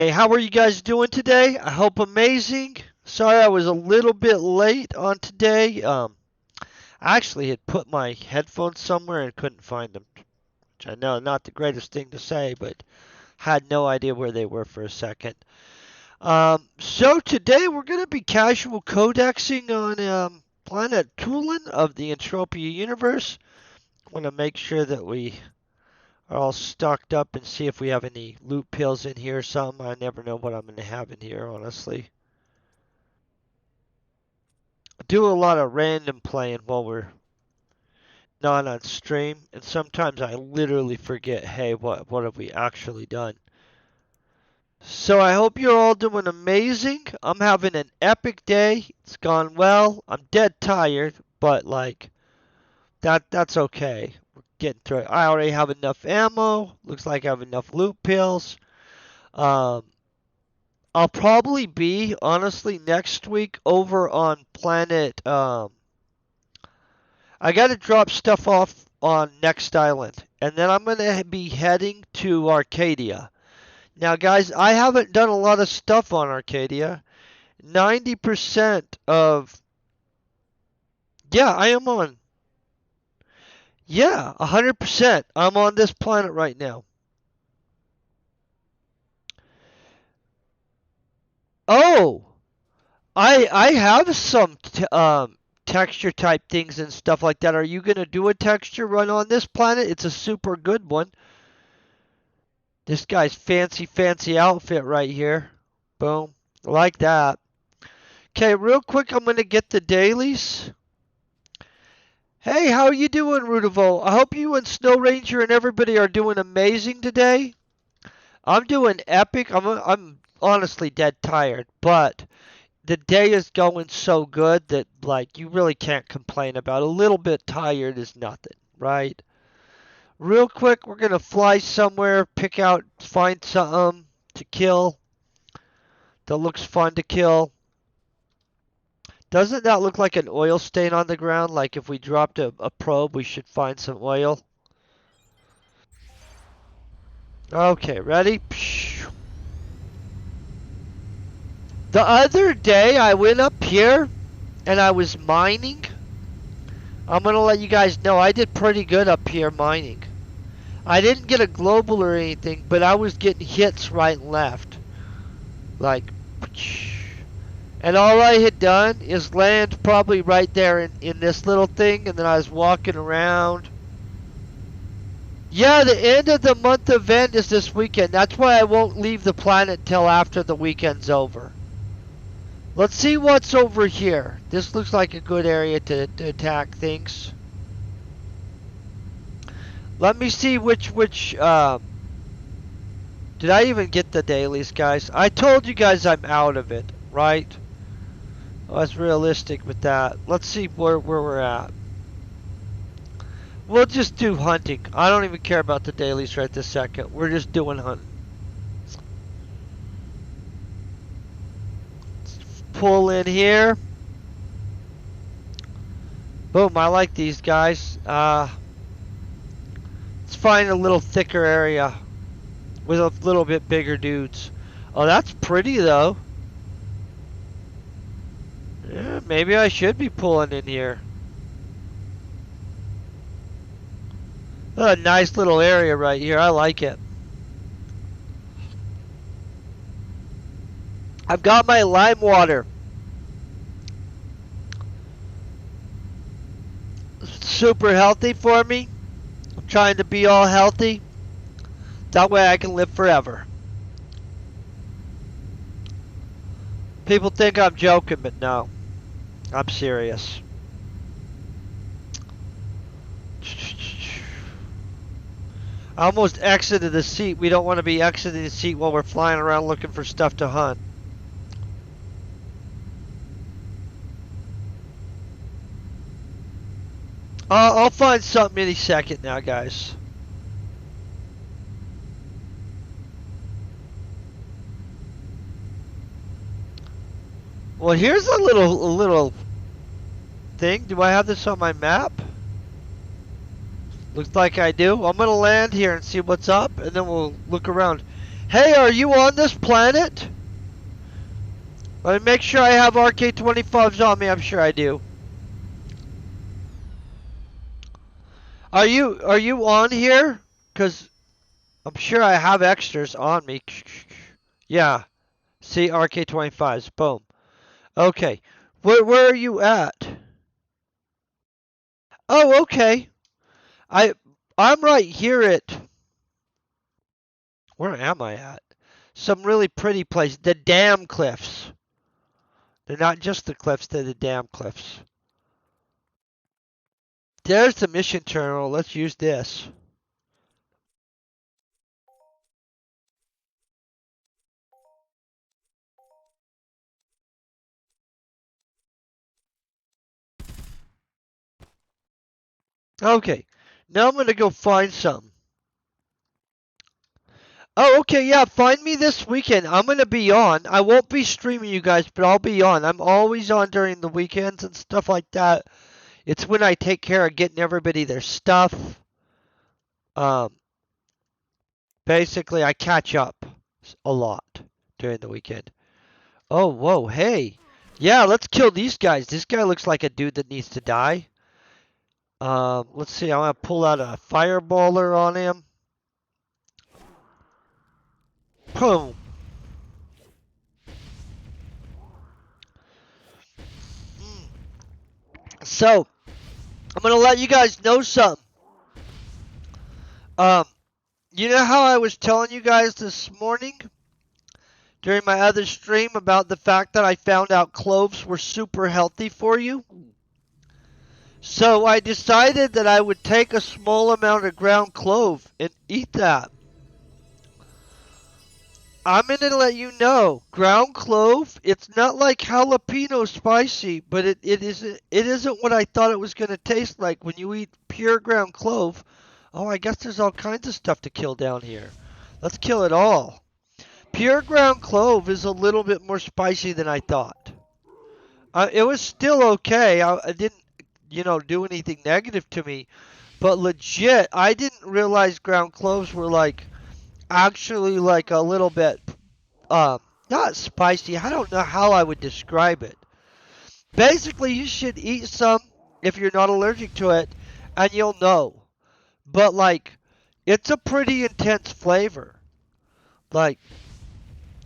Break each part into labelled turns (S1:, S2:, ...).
S1: Hey, how are you guys doing today? I hope amazing. Sorry I was a little bit late on today. I actually had put my headphones somewhere and couldn't find them, which I know not the greatest thing to say, but had no idea where they were for a second. So today we're going to be casual codexing on Planet Toulan of the Entropia universe. I want to make sure that we are all stocked up and see if we have any loot pills in here or something. I never know what I'm going to have in here, honestly. Do a lot of random playing while we're not on stream, and sometimes I literally forget, hey, what have we actually done? So I hope you're all doing amazing. I'm having an epic day. It's gone well. I'm dead tired, but like that's okay. We're getting through it. I already have enough ammo. Looks like I have enough loot pills. Um, I'll probably be honestly next week over on Planet I got to drop stuff off on Next Island, and then I'm going to be heading to Arcadia. Now, guys, I haven't done a lot of stuff on Arcadia. 90% of. Yeah, I am on. Yeah, 100%. I'm on this planet right now. Oh, I have some texture type things and stuff like that. Are you going to do a texture run on this planet? It's a super good one. This guy's fancy outfit right here. Boom. Like that. Okay, real quick, I'm going to get the dailies. Hey, how are you doing, Rudavo? I hope you and Snow Ranger and everybody are doing amazing today. I'm doing epic. I'm honestly dead tired, but the day is going so good that like you really can't complain about. A little bit tired is nothing, right? Real quick, we're going to fly somewhere, find something to kill that looks fun to kill. Doesn't that look like an oil stain on the ground? Like if we dropped a probe, we should find some oil. Okay, ready? The other day I went up here and I was mining. I'm going to let you guys know I did pretty good up here mining. I didn't get a global or anything, but I was getting hits right and left. Like, and all I had done is land probably right there in this little thing, and then I was walking around. Yeah, the end of the month event is this weekend. That's why I won't leave the planet till after the weekend's over. Let's see what's over here. This looks like a good area to attack things. Let me see which. Did I even get the dailies, guys? I told you guys I'm out of it, right? I was realistic with that. Let's see where we're at. We'll just do hunting. I don't even care about the dailies right this second. We're just doing hunting. Let's pull in here. Boom, I like these guys. Let's find a little thicker area with a little bit bigger dudes. Oh, that's pretty though. Yeah, maybe I should be pulling in here. A nice little area right here. I like it. I've got my lime water. Super healthy for me. I'm trying to be all healthy. That way I can live forever. People think I'm joking, but no. I'm serious. I almost exited the seat. We don't want to be exiting the seat while we're flying around looking for stuff to hunt. I'll find something any second now, guys. Well, here's a little thing. Do I have this on my map? Looks like I do. I'm gonna land here and see what's up, and then we'll look around. Hey, are you on this planet? Let me make sure I have RK-25s on me. I'm sure I do. Are you on here? Cause I'm sure I have extras on me. Yeah. See RK-25s. Boom. Okay. Where are you at? Oh, okay. I I'm right here at where am I at? Some really pretty place. The Dam Cliffs. They're not just the cliffs, they're the Dam Cliffs. There's the mission terminal. Let's use this. Okay. Now I'm gonna go find some. Oh, okay, yeah, find me this weekend. I'm gonna be on. I won't be streaming you guys, but I'll be on. I'm always on during the weekends and stuff like that. It's when I take care of getting everybody their stuff. Um, Basically, I catch up a lot during the weekend. Oh, whoa, hey. Yeah, let's kill these guys. This guy looks like a dude that needs to die. Let's see. I'm gonna pull out a fireballer on him. Boom. So, I'm gonna let you guys know something. Um, you know how I was telling you guys this morning during my other stream about the fact that I found out cloves were super healthy for you? So I decided that I would take a small amount of ground clove and eat that. I'm going to let you know, ground clove, it's not like jalapeno spicy, but it isn't what I thought it was going to taste like when you eat pure ground clove. Oh, I guess there's all kinds of stuff to kill down here. Let's kill it all. Pure ground clove is a little bit more spicy than I thought. It was still okay. I didn't, do anything negative to me. But legit, I didn't realize ground cloves were like actually like a little bit not spicy. I don't know how I would describe it. Basically, you should eat some if you're not allergic to it, and you'll know. But like, it's a pretty intense flavor. Like,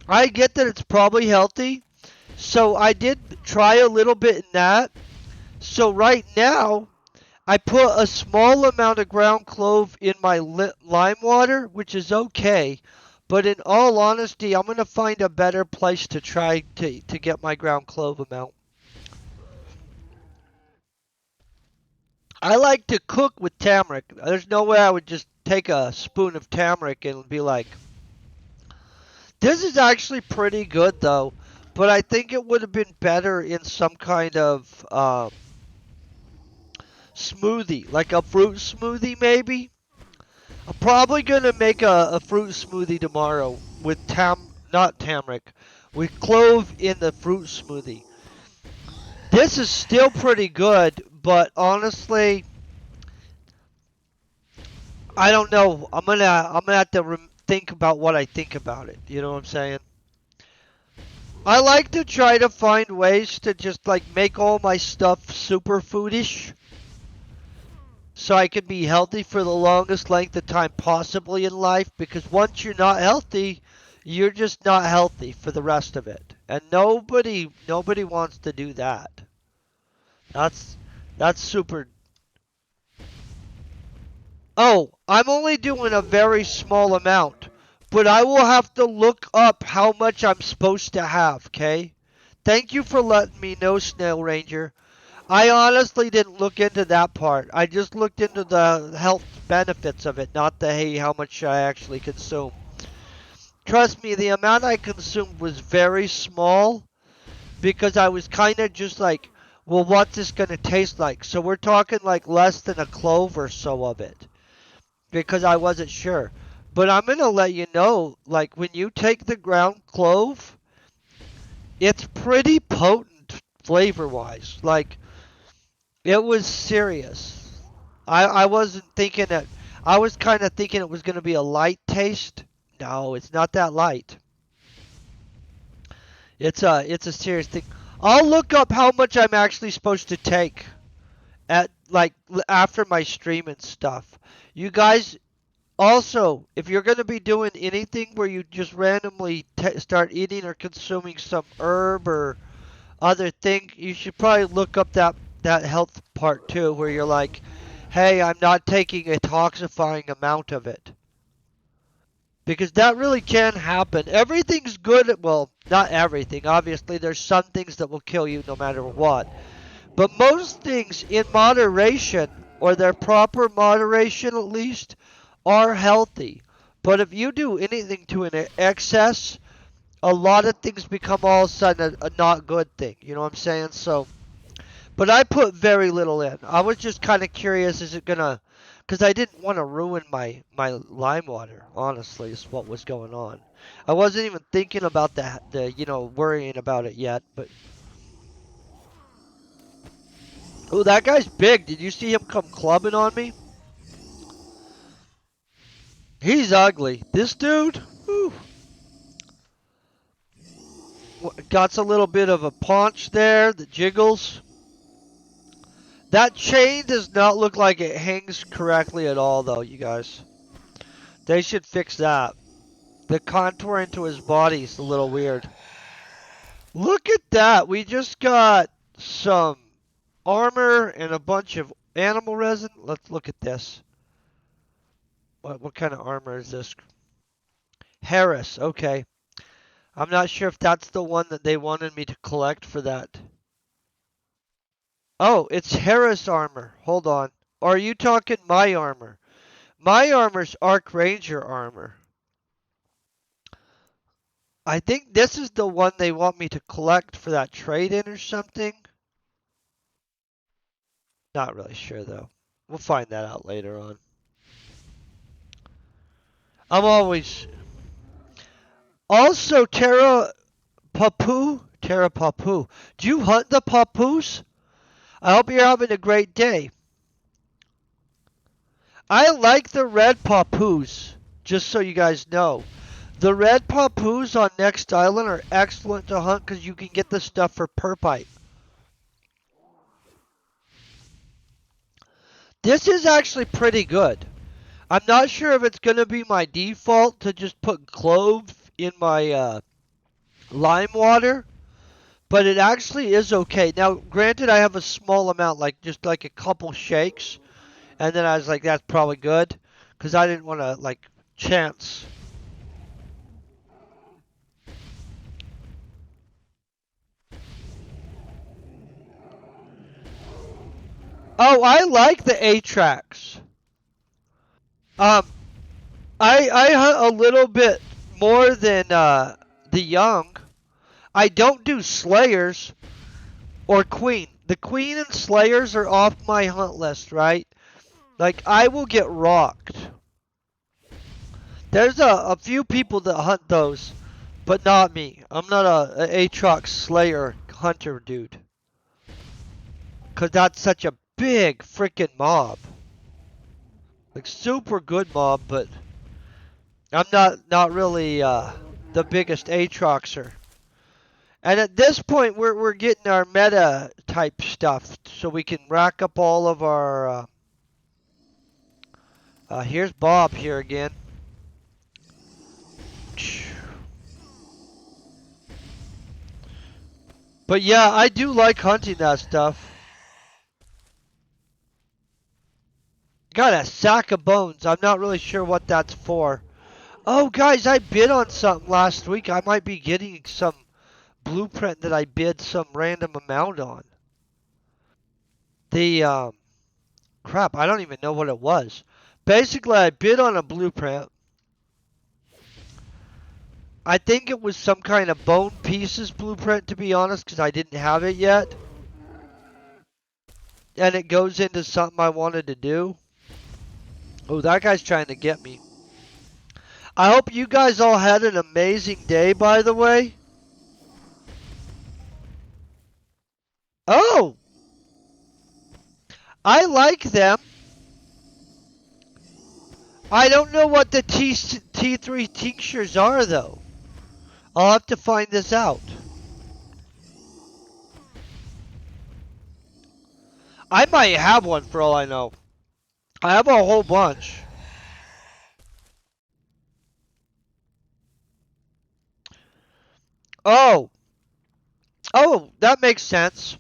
S1: I get that it's probably healthy, so I did try a little bit in that. So right now, I put a small amount of ground clove in my lime water, which is okay. But in all honesty, I'm going to find a better place to try to get my ground clove amount. I like to cook with turmeric. There's no way I would just take a spoon of turmeric and be like, this is actually pretty good though. But I think it would have been better in some kind of smoothie, like a fruit smoothie maybe. I'm probably gonna make a fruit smoothie tomorrow with not tamarick, with clove in the fruit smoothie. This is still pretty good, but honestly, I don't know. I'm gonna have to think about what I think about it. You know what I'm saying? I like to try to find ways to just like make all my stuff super foodish, so I can be healthy for the longest length of time possibly in life, because once you're not healthy, you're just not healthy for the rest of it. And nobody wants to do that. That's that's super. Oh, I'm only doing a very small amount, but I will have to look up how much I'm supposed to have, okay? Thank you for letting me know, Snail Ranger. I honestly didn't look into that part. I just looked into the health benefits of it, not the hey, how much I actually consume. Trust me, the amount I consumed was very small because I was kind of just like, well, what's this going to taste like? So we're talking like less than a clove or so of it because I wasn't sure. But I'm going to let you know, like when you take the ground clove, it's pretty potent flavor wise. Like, it was serious. I wasn't thinking that. I was kind of thinking it was going to be a light taste. No, it's not that light. It's a serious thing. I'll look up how much I'm actually supposed to take at like after my stream and stuff. You guys also, if you're going to be doing anything where you just randomly start eating or consuming some herb or other thing, you should probably look up that health part too, where you're like, hey, I'm not taking a toxifying amount of it. Because that really can happen. Everything's good. Well, not everything. Obviously, there's some things that will kill you no matter what. But most things in moderation, or their proper moderation at least, are healthy. But if you do anything to an excess, a lot of things become all of a sudden a not good thing. You know what I'm saying? So, but I put very little in. I was just kind of curious, is it gonna? Because I didn't want to ruin my lime water. Honestly, is what was going on. I wasn't even thinking about the worrying about it yet. But oh, that guy's big. Did you see him come clubbing on me? He's ugly. This dude, whew, got a little bit of a paunch there that jiggles. That chain does not look like it hangs correctly at all, though, you guys. They should fix that. The contour into his body is a little weird. Look at that. We just got some armor and a bunch of animal resin. Let's look at this. What kind of armor is this? Harris. Okay. I'm not sure if that's the one that they wanted me to collect for that. Oh, it's Harris armor. Hold on. Or are you talking my armor? My armor's Arc Ranger armor. I think this is the one they want me to collect for that trade-in or something. Not really sure though. We'll find that out later on. I'm always also Terra Papu. Do you hunt the papus? I hope you're having a great day. I like the red papus, just so you guys know. The red papus on Next Island are excellent to hunt because you can get the stuff for perpite. This is actually pretty good. I'm not sure if it's going to be my default to just put clove in my lime water, but it actually is okay. Now, granted, I have a small amount, like just like a couple shakes, and then I was like, that's probably good, because I didn't want to like chance. Oh, I like the A-Tracks. Um, I hunt a little bit more than the young. I don't do Slayers or Queen. The Queen and Slayers are off my hunt list, right? Like, I will get rocked. There's a few people that hunt those, but not me. I'm not a Aatrox Slayer hunter dude. Because that's such a big freaking mob. Like, super good mob, but I'm not really the biggest Aatroxer. And at this point, we're getting our meta type stuff, so we can rack up all of our. Here's Bob here again. But yeah, I do like hunting that stuff. Got a sack of bones. I'm not really sure what that's for. Oh, guys, I bid on something last week. I might be getting some blueprint that I bid some random amount on. The crap, I don't even know what it was. Basically, I bid on a blueprint. I think it was some kind of bone pieces blueprint, to be honest, because I didn't have it yet. And it goes into something I wanted to do. Oh, that guy's trying to get me. I hope you guys all had an amazing day, by the way. Oh! I like them. I don't know what the T3 tinctures are, though. I'll have to find this out. I might have one for all I know. I have a whole bunch. Oh, oh, that makes sense.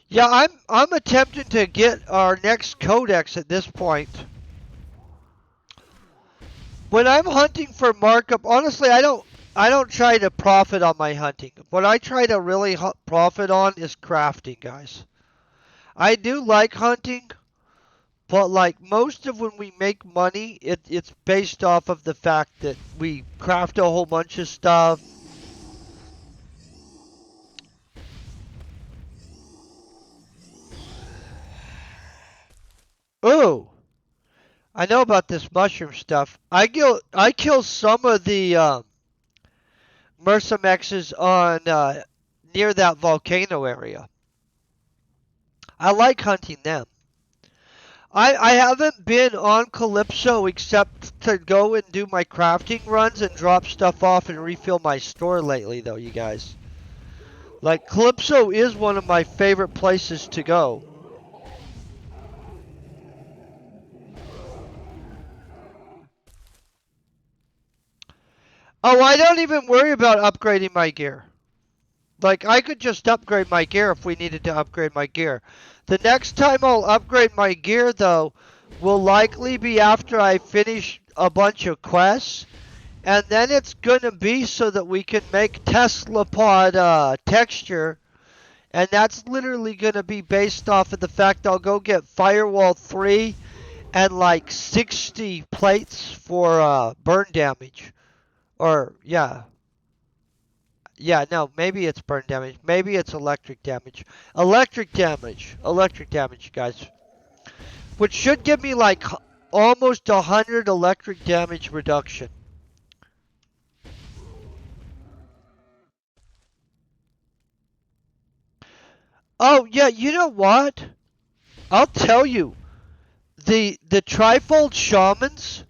S1: Yeah, I'm attempting to get our next codex at this point. When I'm hunting for markup, honestly, I don't try to profit on my hunting. What I try to really profit on is crafting, guys. I do like hunting, but like most of when we make money, it's based off of the fact that we craft a whole bunch of stuff. Ooh, I know about this mushroom stuff. I kill some of the Mercamexes on near that volcano area. I like hunting them. I haven't been on Calypso except to go and do my crafting runs and drop stuff off and refill my store lately, though, you guys. Like, Calypso is one of my favorite places to go. Oh, I don't even worry about upgrading my gear. Like, I could just upgrade my gear if we needed to upgrade my gear. The next time I'll upgrade my gear, though, will likely be after I finish a bunch of quests. And then it's going to be so that we can make Tesla pod texture. And that's literally going to be based off of the fact I'll go get Firewall 3 and like 60 plates for burn damage. Or, yeah. Yeah, no, maybe it's burn damage. Maybe it's electric damage. Electric damage. Electric damage, guys. Which should give me like almost 100 electric damage reduction. Oh, yeah, you know what? I'll tell you. The trifold shamans,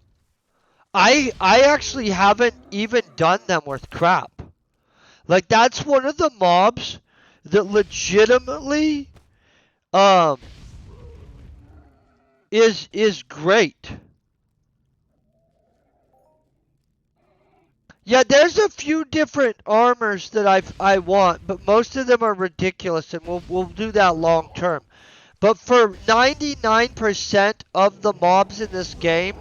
S1: I actually haven't even done them worth crap. Like that's one of the mobs that legitimately um is great. Yeah, there's a few different armors that I want, but most of them are ridiculous, and we'll do that long term. But for 99% of the mobs in this game,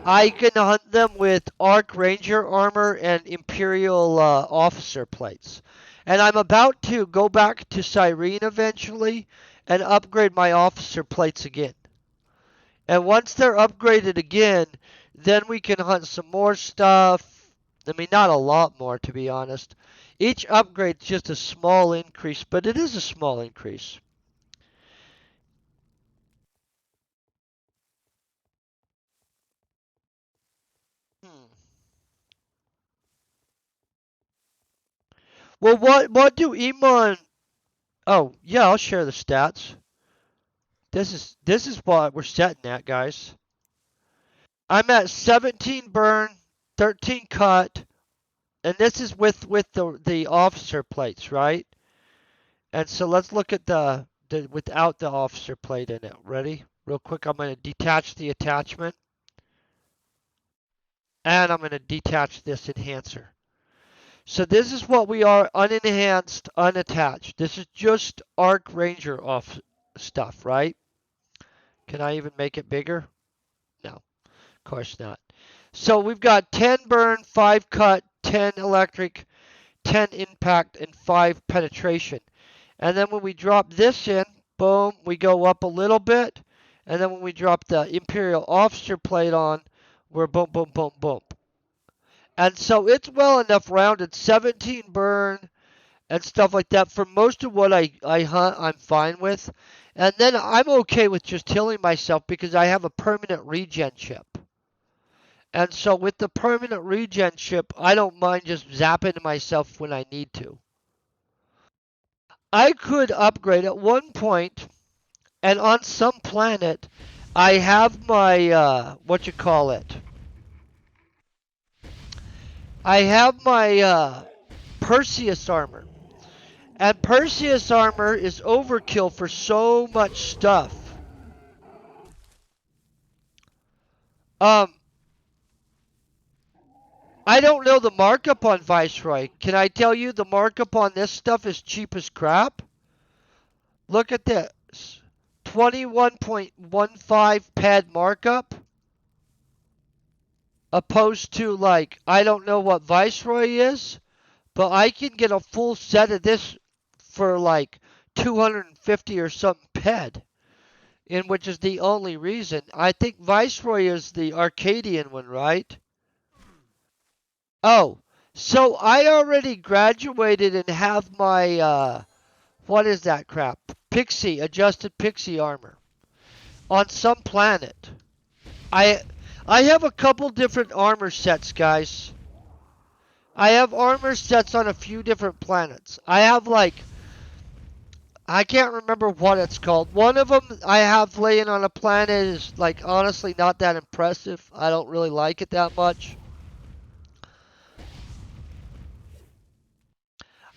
S1: I can hunt them with Arc Ranger armor and Imperial officer plates. And I'm about to go back to Cyrene eventually and upgrade my officer plates again. And once they're upgraded again, then we can hunt some more stuff. I mean, not a lot more, to be honest. Each upgrade's just a small increase, but it is a small increase. Hmm. Well, what do Iman? Oh, yeah, I'll share the stats. This is what we're setting at, guys. I'm at 17 burn, 13 cut, and this is with the officer plates, right? And so let's look at the without the officer plate in it. Ready? Real quick, I'm going to detach the attachment, and I'm going to detach this enhancer. So this is what we are unenhanced, unattached. This is just Arc Ranger off stuff, right? Can I even make it bigger? No, of course not. So we've got 10 burn, 5 cut, 10 electric, 10 impact, and 5 penetration. And then when we drop this in, boom, we go up a little bit. And then when we drop the Imperial Officer plate on, we're boom, boom, boom, boom. And so it's well enough rounded, 17 burn and stuff like that. For most of what I hunt, I'm fine with. And then I'm okay with just healing myself because I have a permanent regen chip. And so with the permanent regen chip, I don't mind just zapping myself when I need to. I could upgrade at one point, and on some planet, I have my, what you call it? I have my, Perseus armor. And Perseus armor is overkill for so much stuff. Um, I don't know the markup on Viceroy. Can I tell you the markup on this stuff is cheap as crap? Look at this. 21.15 pad markup. Opposed to, like, I don't know what Viceroy is, but I can get a full set of this for like 250 or something ped. In which is the only reason. I think Viceroy is the Arcadian one, right? Oh, so I already graduated and have my, what is that crap? Pixie, adjusted Pixie armor on some planet. I I have a couple different armor sets, guys. I have armor sets on a few different planets. I have like, I can't remember what it's called. One of them I have laying on a planet is like honestly not that impressive. I don't really like it that much.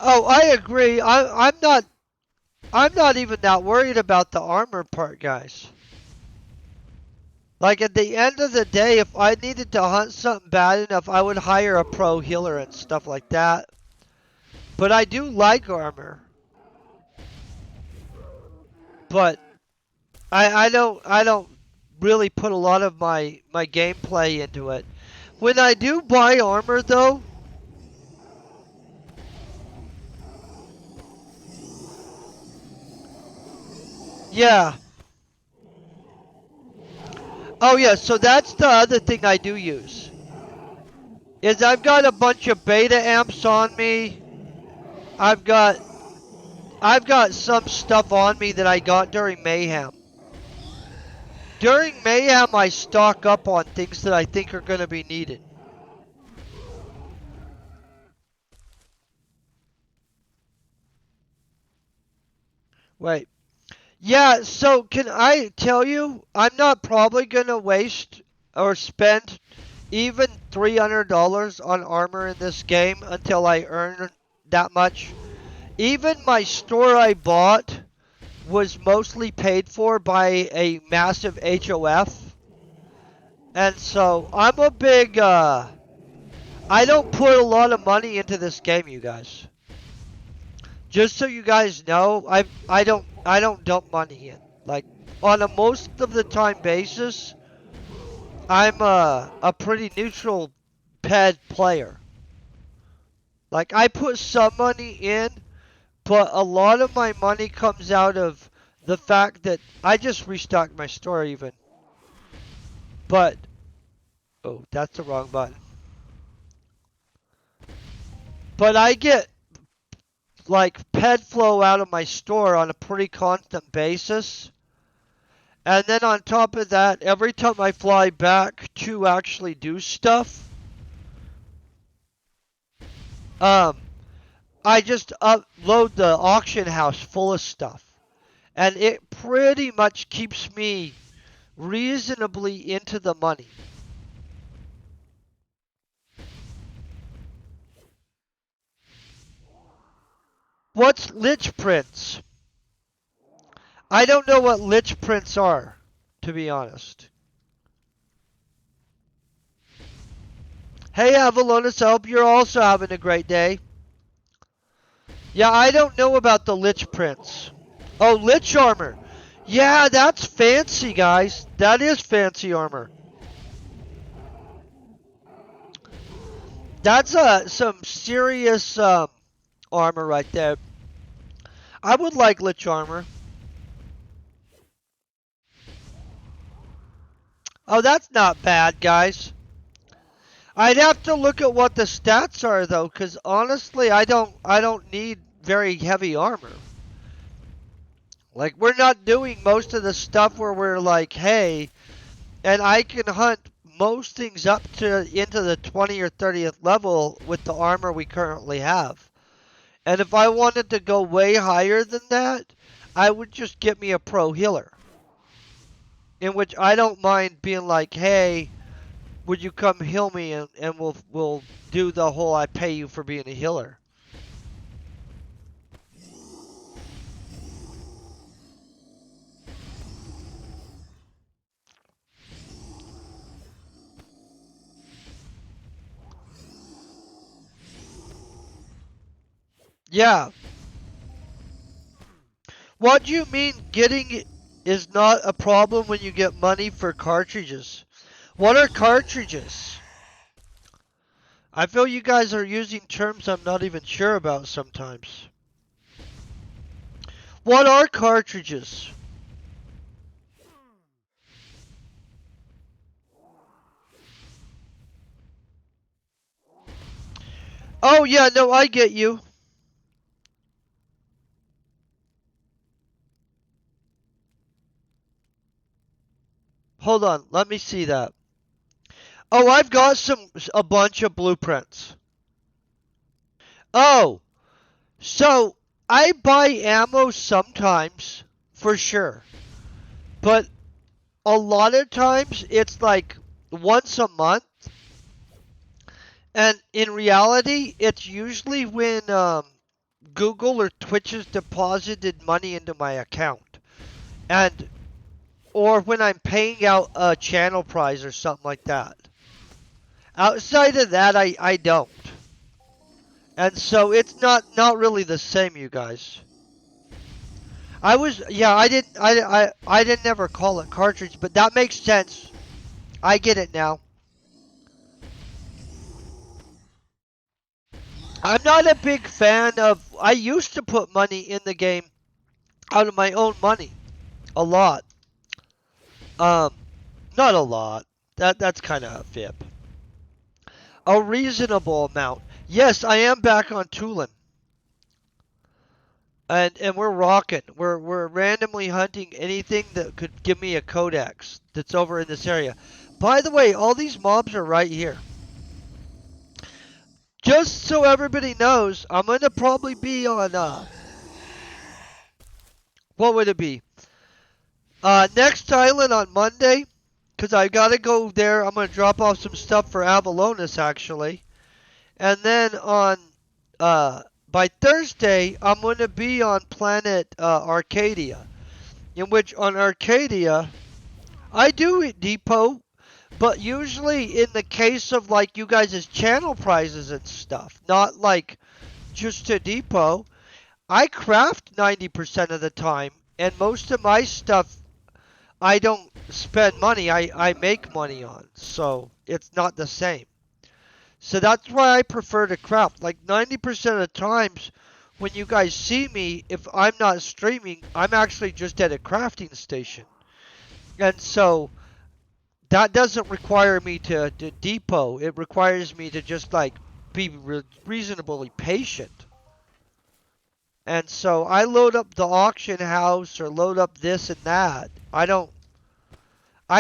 S1: Oh, I agree. I'm not even that worried about the armor part, guys. Like at the end of the day, if I needed to hunt something bad enough, I would hire a pro healer and stuff like that. But I do like armor. But I don't really put a lot of my gameplay into it. When I do buy armor though, yeah. Oh yeah, so that's the other thing I do use. Is I've got a bunch of beta amps on me. I've got I've got some stuff on me that I got during Mayhem. During Mayhem I stock up on things that I think are gonna be needed. Wait. Yeah, so can I tell you, I'm not probably gonna waste or spend even $300 on armor in this game until I earn that much. Even my store I bought was mostly paid for by a massive HOF. And so I'm a big, I don't put a lot of money into this game, you guys. Just so you guys know, I don't dump money in. Like on a most of the time basis, I'm a pretty neutral ped player. Like I put some money in, but a lot of my money comes out of the fact that I just restocked my store even. But oh, that's the wrong button. But I get like ped flow out of my store on a pretty constant basis. And then on top of that, every time I fly back to actually do stuff, um, I just upload the auction house full of stuff. And it pretty much keeps me reasonably into the money. What's Lich Prints? I don't know what Lich Prints are, to be honest. Hey Avalonus, I hope you're also having a great day. Yeah, I don't know about the Lich Prints. Oh, Lich Armor. Yeah, that's fancy, guys. That is fancy armor. That's some serious armor right there. I would like Lich Armor. Oh, that's not bad, guys. I'd have to look at what the stats are though, because honestly, I don't need very heavy armor. Like we're not doing most of the stuff where we're like, hey, and I can hunt most things up to into the 20th or 30th level with the armor we currently have. And if I wanted to go way higher than that, I would just get me a pro healer. in which I don't mind being like, hey, would you come heal me, and we'll do the whole I pay you for being a healer. Yeah. What do you mean getting is not a problem when you get money for cartridges? What are cartridges? I feel you guys are using terms I'm not even sure about sometimes. What are cartridges? Oh yeah, no, I get you. Hold on, let me see that. Oh, I've got a bunch of blueprints. Oh, so I buy ammo sometimes, for sure. But a lot of times it's like once a month. And in reality, it's usually when Google or Twitch has deposited money into my account. And or when I'm paying out a channel prize or something like that. Outside of that, I don't. And so it's not really the same, you guys. I didn't ever call it cartridge, but that makes sense. I get it now. I'm not a big fan of. I used to put money in the game out of my own money, a lot. Um, not a lot. That's kind of a fib. A reasonable amount. Yes, I am back on Toulan. And we're rocking. We're randomly hunting anything that could give me a codex that's over in this area. By the way, all these mobs are right here. Just so everybody knows, I'm gonna probably be on what would it be? Next island on Monday, cause I gotta go there. I'm gonna drop off some stuff for Avalonus actually, and then on by Thursday I'm gonna be on Planet Arcadia. In which on Arcadia I do depot, but usually in the case of like you guys' channel prizes and stuff, not like just to depot. I craft 90% of the time, and most of my stuff I don't spend money, I make money on. So it's not the same. So that's why I prefer to craft. Like 90% of the times when you guys see me, if I'm not streaming, I'm actually just at a crafting station. And so that doesn't require me to depot. It requires me to just like be reasonably patient. And so I load up the auction house or load up this and that. I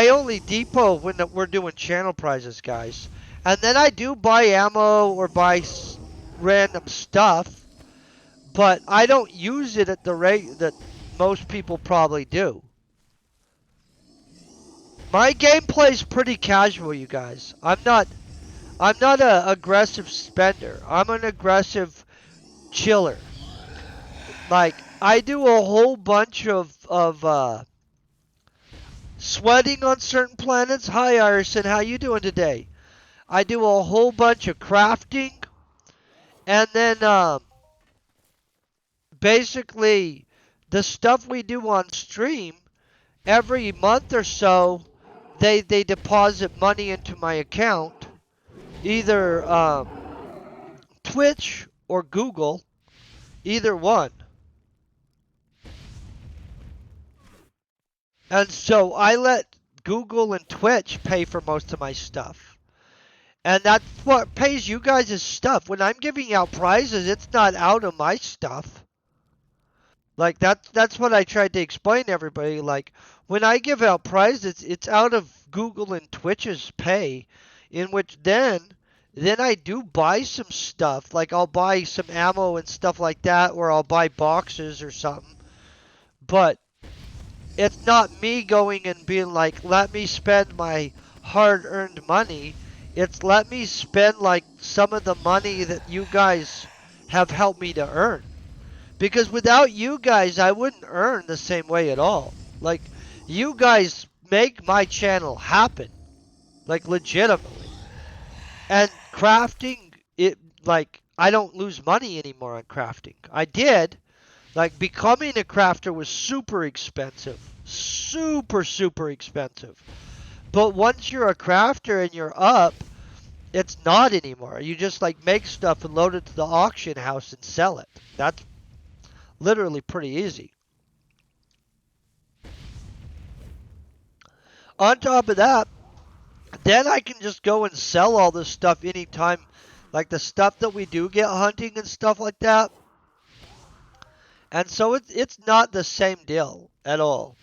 S1: only depot when we're doing channel prizes, guys. And then I do buy ammo or buy random stuff, but I don't use it at the rate that most people probably do. My gameplay's pretty casual, you guys. I'm not a aggressive spender. I'm an aggressive chiller. Like I do a whole bunch of sweating on certain planets. Hi Irison, how you doing today? I do a whole bunch of crafting, and then basically the stuff we do on stream every month or so, they deposit money into my account, either Twitch or Google, either one. And so I let Google and Twitch pay for most of my stuff. And that's what pays you guys' stuff. When I'm giving out prizes, it's not out of my stuff. Like that's what I tried to explain to everybody. Like when I give out prizes, it's out of Google and Twitch's pay, in which then I do buy some stuff. Like I'll buy some ammo and stuff like that, or I'll buy boxes or something. But It's not me going and being like, let me spend my hard-earned money. It's let me spend like some of the money that you guys have helped me to earn. Because without you guys, I wouldn't earn the same way at all. Like, you guys make my channel happen, like legitimately. And crafting, it like I don't lose money anymore on crafting. I did. Like becoming a crafter was super expensive. Super, super expensive. But once you're a crafter and you're up, it's not anymore. You just like make stuff and load it to the auction house and sell it. That's literally pretty easy. On top of that, then I can just go and sell all this stuff anytime. Like the stuff that we do get hunting and stuff like that. And so it's not the same deal at all.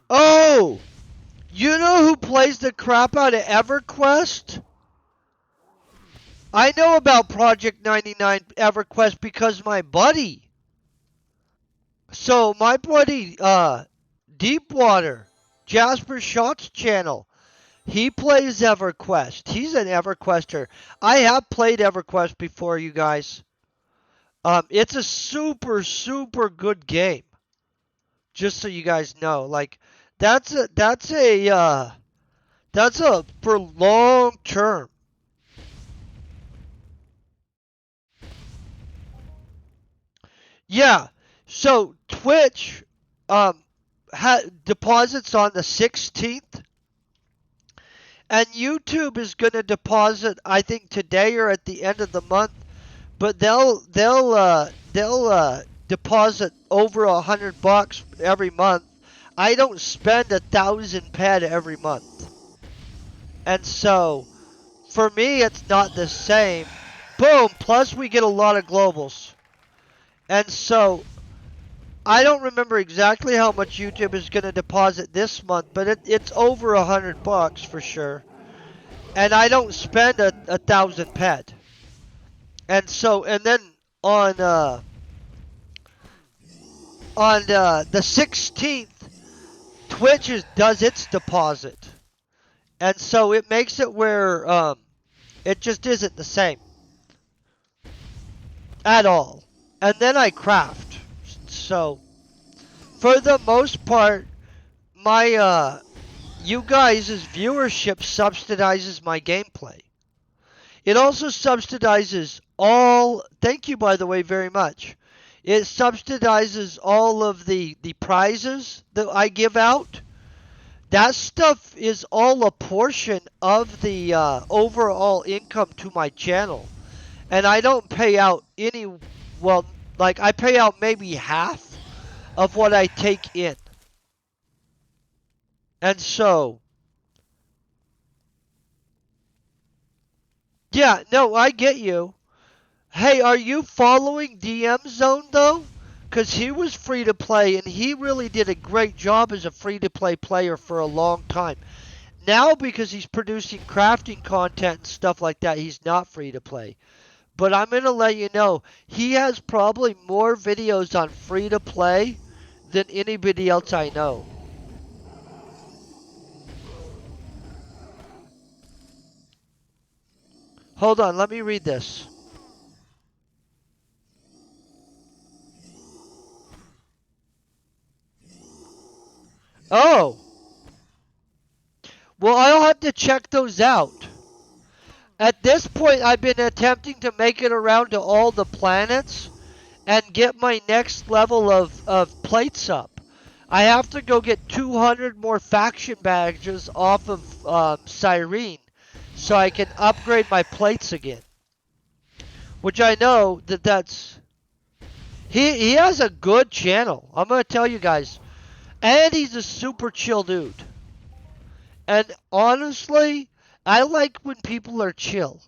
S1: Oh! You know who plays the crap out of EverQuest? I know about Project 99 EverQuest because my buddy. So my buddy, Deepwater, Jasper Shot's channel, he plays EverQuest. He's an EverQuester. I have played EverQuest before, you guys. It's a super, super good game. Just so you guys know, like that's a for long term. Yeah. So Twitch um deposits on the 16th, and YouTube is going to deposit I think today or at the end of the month, but they'll deposit over $100 every month. I don't spend 1,000 ped every month. And so for me it's not the same. Boom, plus we get a lot of globals. And so I don't remember exactly how much YouTube is going to deposit this month, but it's over $100 for sure. And I don't spend a thousand ped. And so, and then on uh, on the 16th, Twitch does its deposit, and so it makes it where it just isn't the same at all. And then I craft. So for the most part, my you guys' viewership subsidizes my gameplay. It also subsidizes all, thank you by the way very much. It subsidizes all of the prizes that I give out. That stuff is all a portion of the overall income to my channel. And I don't pay out any, well, like I pay out maybe half of what I take in. And so, yeah, no, I get you. Hey, are you following DM Zone though? Because he was free to play and he really did a great job as a free to play player for a long time. Now, because he's producing crafting content and stuff like that, he's not free to play. But I'm going to let you know, he has probably more videos on free to play than anybody else I know. Hold on, let me read this. Oh, well, I'll have to check those out. At this point, I've been attempting to make it around to all the planets and get my next level of plates up. I have to go get 200 more faction badges off of Cyrene so I can upgrade my plates again. Which I know that's... He has a good channel. I'm going to tell you guys. And he's a super chill dude. And honestly, I like when people are chill.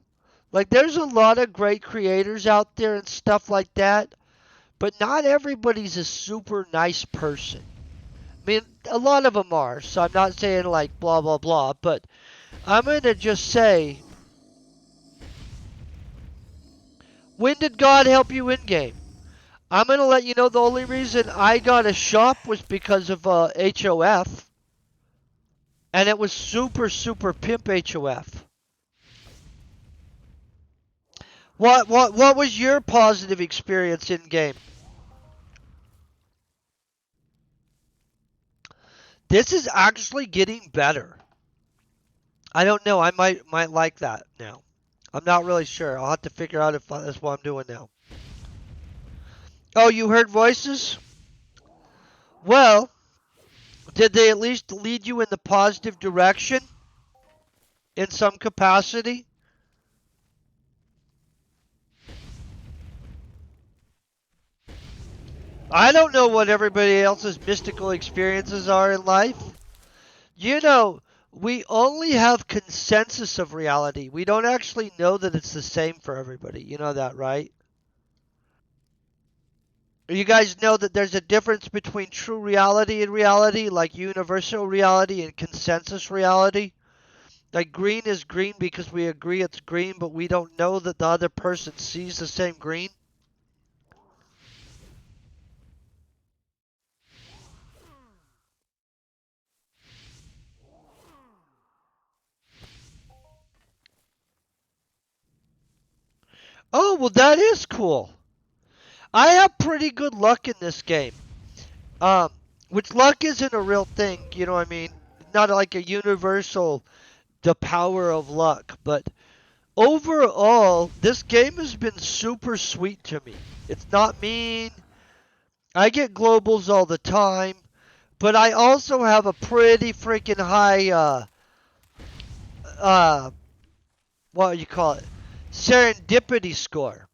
S1: Like, there's a lot of great creators out there and stuff like that, but not everybody's a super nice person. I mean, a lot of them are, so I'm not saying like blah, blah, blah, but I'm going to just say When did God help you in game? I'm gonna let you know the only reason I got a shop was because of HOF, and it was super super pimp HOF. What was your positive experience in game? This is actually getting better. I don't know. I might like that now. I'm not really sure. I'll have to figure out if that's what I'm doing now. Oh, you heard voices? Well, did they at least lead you in the positive direction in some capacity? I don't know what everybody else's mystical experiences are in life. You know, we only have consensus of reality. We don't actually know that it's the same for everybody. You know that, right? You guys know that there's a difference between true reality and reality, like universal reality and consensus reality? Like green is green because we agree it's green, but we don't know that the other person sees the same green. Oh, well, that is cool. I have pretty good luck in this game. Um, which luck isn't a real thing, you know what I mean? Not like a universal, the power of luck, but overall, this game has been super sweet to me. It's not mean. I get globals all the time, but I also have a pretty freaking high, uh, what do you call it? Serendipity score,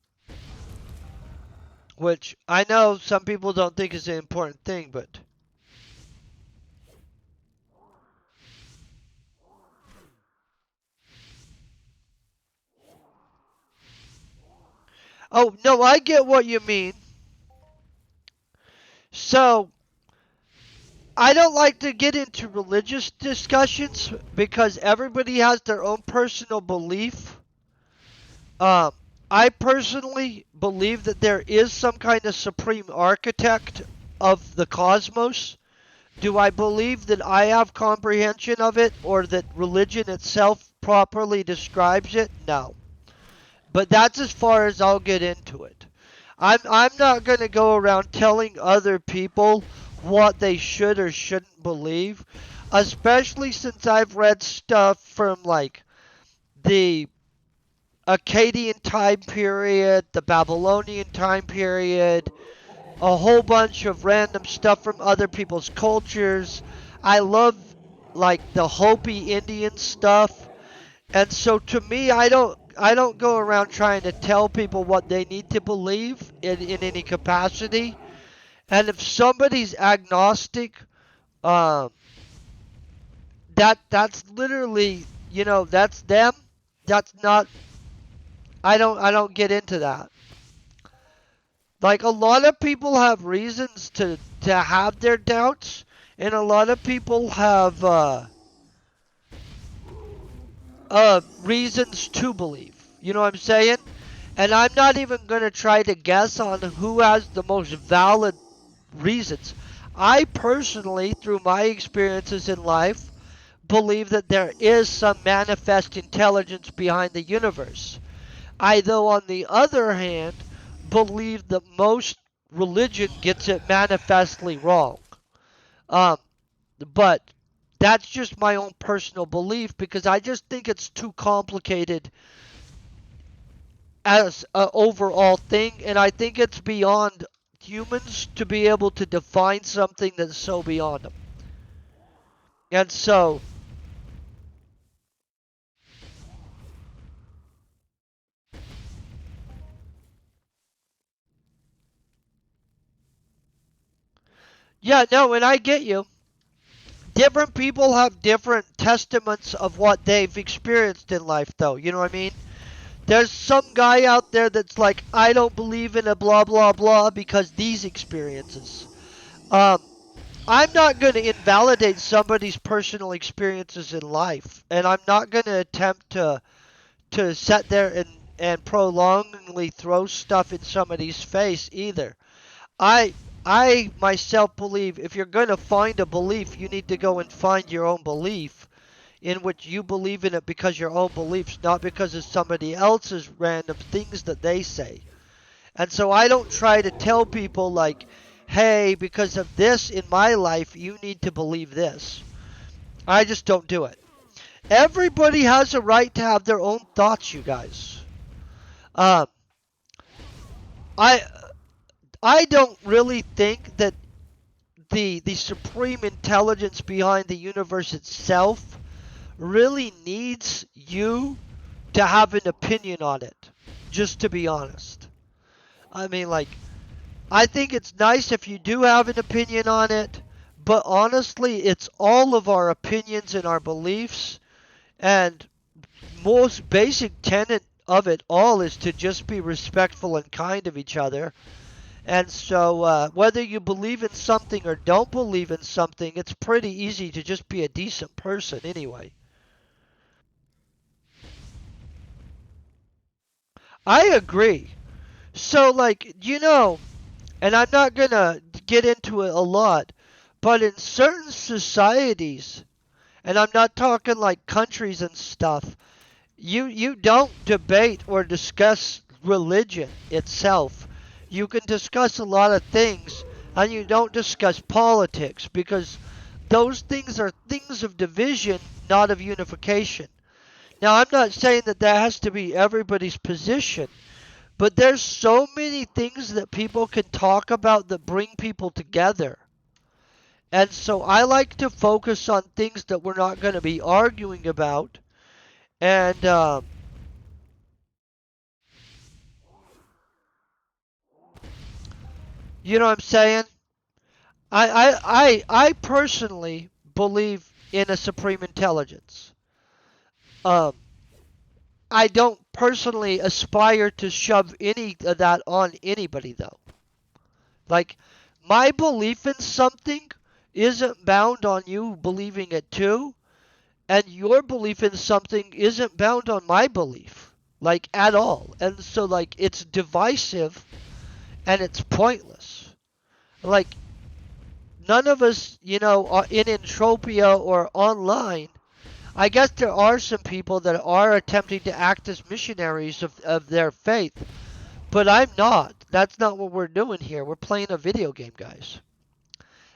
S1: which I know some people don't think is an important thing, but oh no, I get what you mean. So I don't like to get into religious discussions because everybody has their own personal belief. Um, I personally believe that there is some kind of supreme architect of the cosmos. Do I believe that I have comprehension of it or that religion itself properly describes it? No. But that's as far as I'll get into it. I'm not going to go around telling other people what they should or shouldn't believe, especially since I've read stuff from like the Akkadian time period, the Babylonian time period, a whole bunch of random stuff from other people's cultures. I love like the Hopi Indian stuff. And so to me, I don't go around trying to tell people what they need to believe in any capacity. And if somebody's agnostic, um, that's literally, that's them. That's not. I don't get into that. Like a lot of people have reasons to have their doubts, and a lot of people have reasons to believe. You know what I'm saying? And I'm not even going to try to guess on who has the most valid reasons. I personally, through my experiences in life, believe that there is some manifest intelligence behind the universe. I, though, on the other hand, believe that most religion gets it manifestly wrong. Um, but that's just my own personal belief because I just think it's too complicated as an overall thing, and I think it's beyond humans to be able to define something that's so beyond them. And so, yeah, no, and I get you. Different people have different testaments of what they've experienced in life, though. You know what I mean? There's some guy out there that's like, I don't believe in a blah, blah, blah because these experiences. Um, I'm not going to invalidate somebody's personal experiences in life, and I'm not going to attempt to sit there and and prolongingly throw stuff in somebody's face either. I I myself believe if you're going to find a belief, you need to go and find your own belief in which you believe in it because your own beliefs, not because of somebody else's random things that they say. And so I don't try to tell people like, hey, because of this in my life, you need to believe this. I just don't do it. Everybody has a right to have their own thoughts, you guys. Um, I I don't really think that the supreme intelligence behind the universe itself really needs you to have an opinion on it. Just to be honest. I mean, like, I think it's nice if you do have an opinion on it, but honestly, it's all of our opinions and our beliefs, and most basic tenet of it all is to just be respectful and kind of each other. And so, whether you believe in something or don't believe in something, it's pretty easy to just be a decent person anyway. I agree. So, like, and I'm not gonna get into it a lot, but in certain societies, and I'm not talking like countries and stuff, you don't debate or discuss religion itself. You can discuss a lot of things, and you don't discuss politics because those things are things of division, not of unification. Now, I'm not saying that that has to be everybody's position, but there's so many things that people can talk about that bring people together. And so I like to focus on things that we're not going to be arguing about. And you know what I'm saying? I personally believe in a supreme intelligence. Um, I don't personally aspire to shove any of that on anybody, though. Like, my belief in something isn't bound on you believing it too, and your belief in something isn't bound on my belief, like, at all. And so, like, it's divisive and it's pointless. Like, none of us, are in Entropia or online. I guess there are some people that are attempting to act as missionaries of their faith, but I'm not. That's not what we're doing here. We're playing a video game, guys.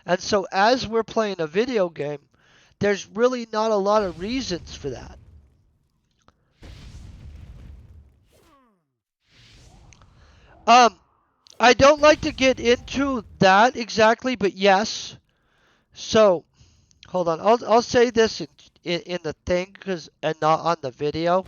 S1: And so, as we're playing a video game, there's really not a lot of reasons for that. Um, I don't like to get into that exactly, but yes. So, hold on. I'll say this in the thing, cause and not on the video.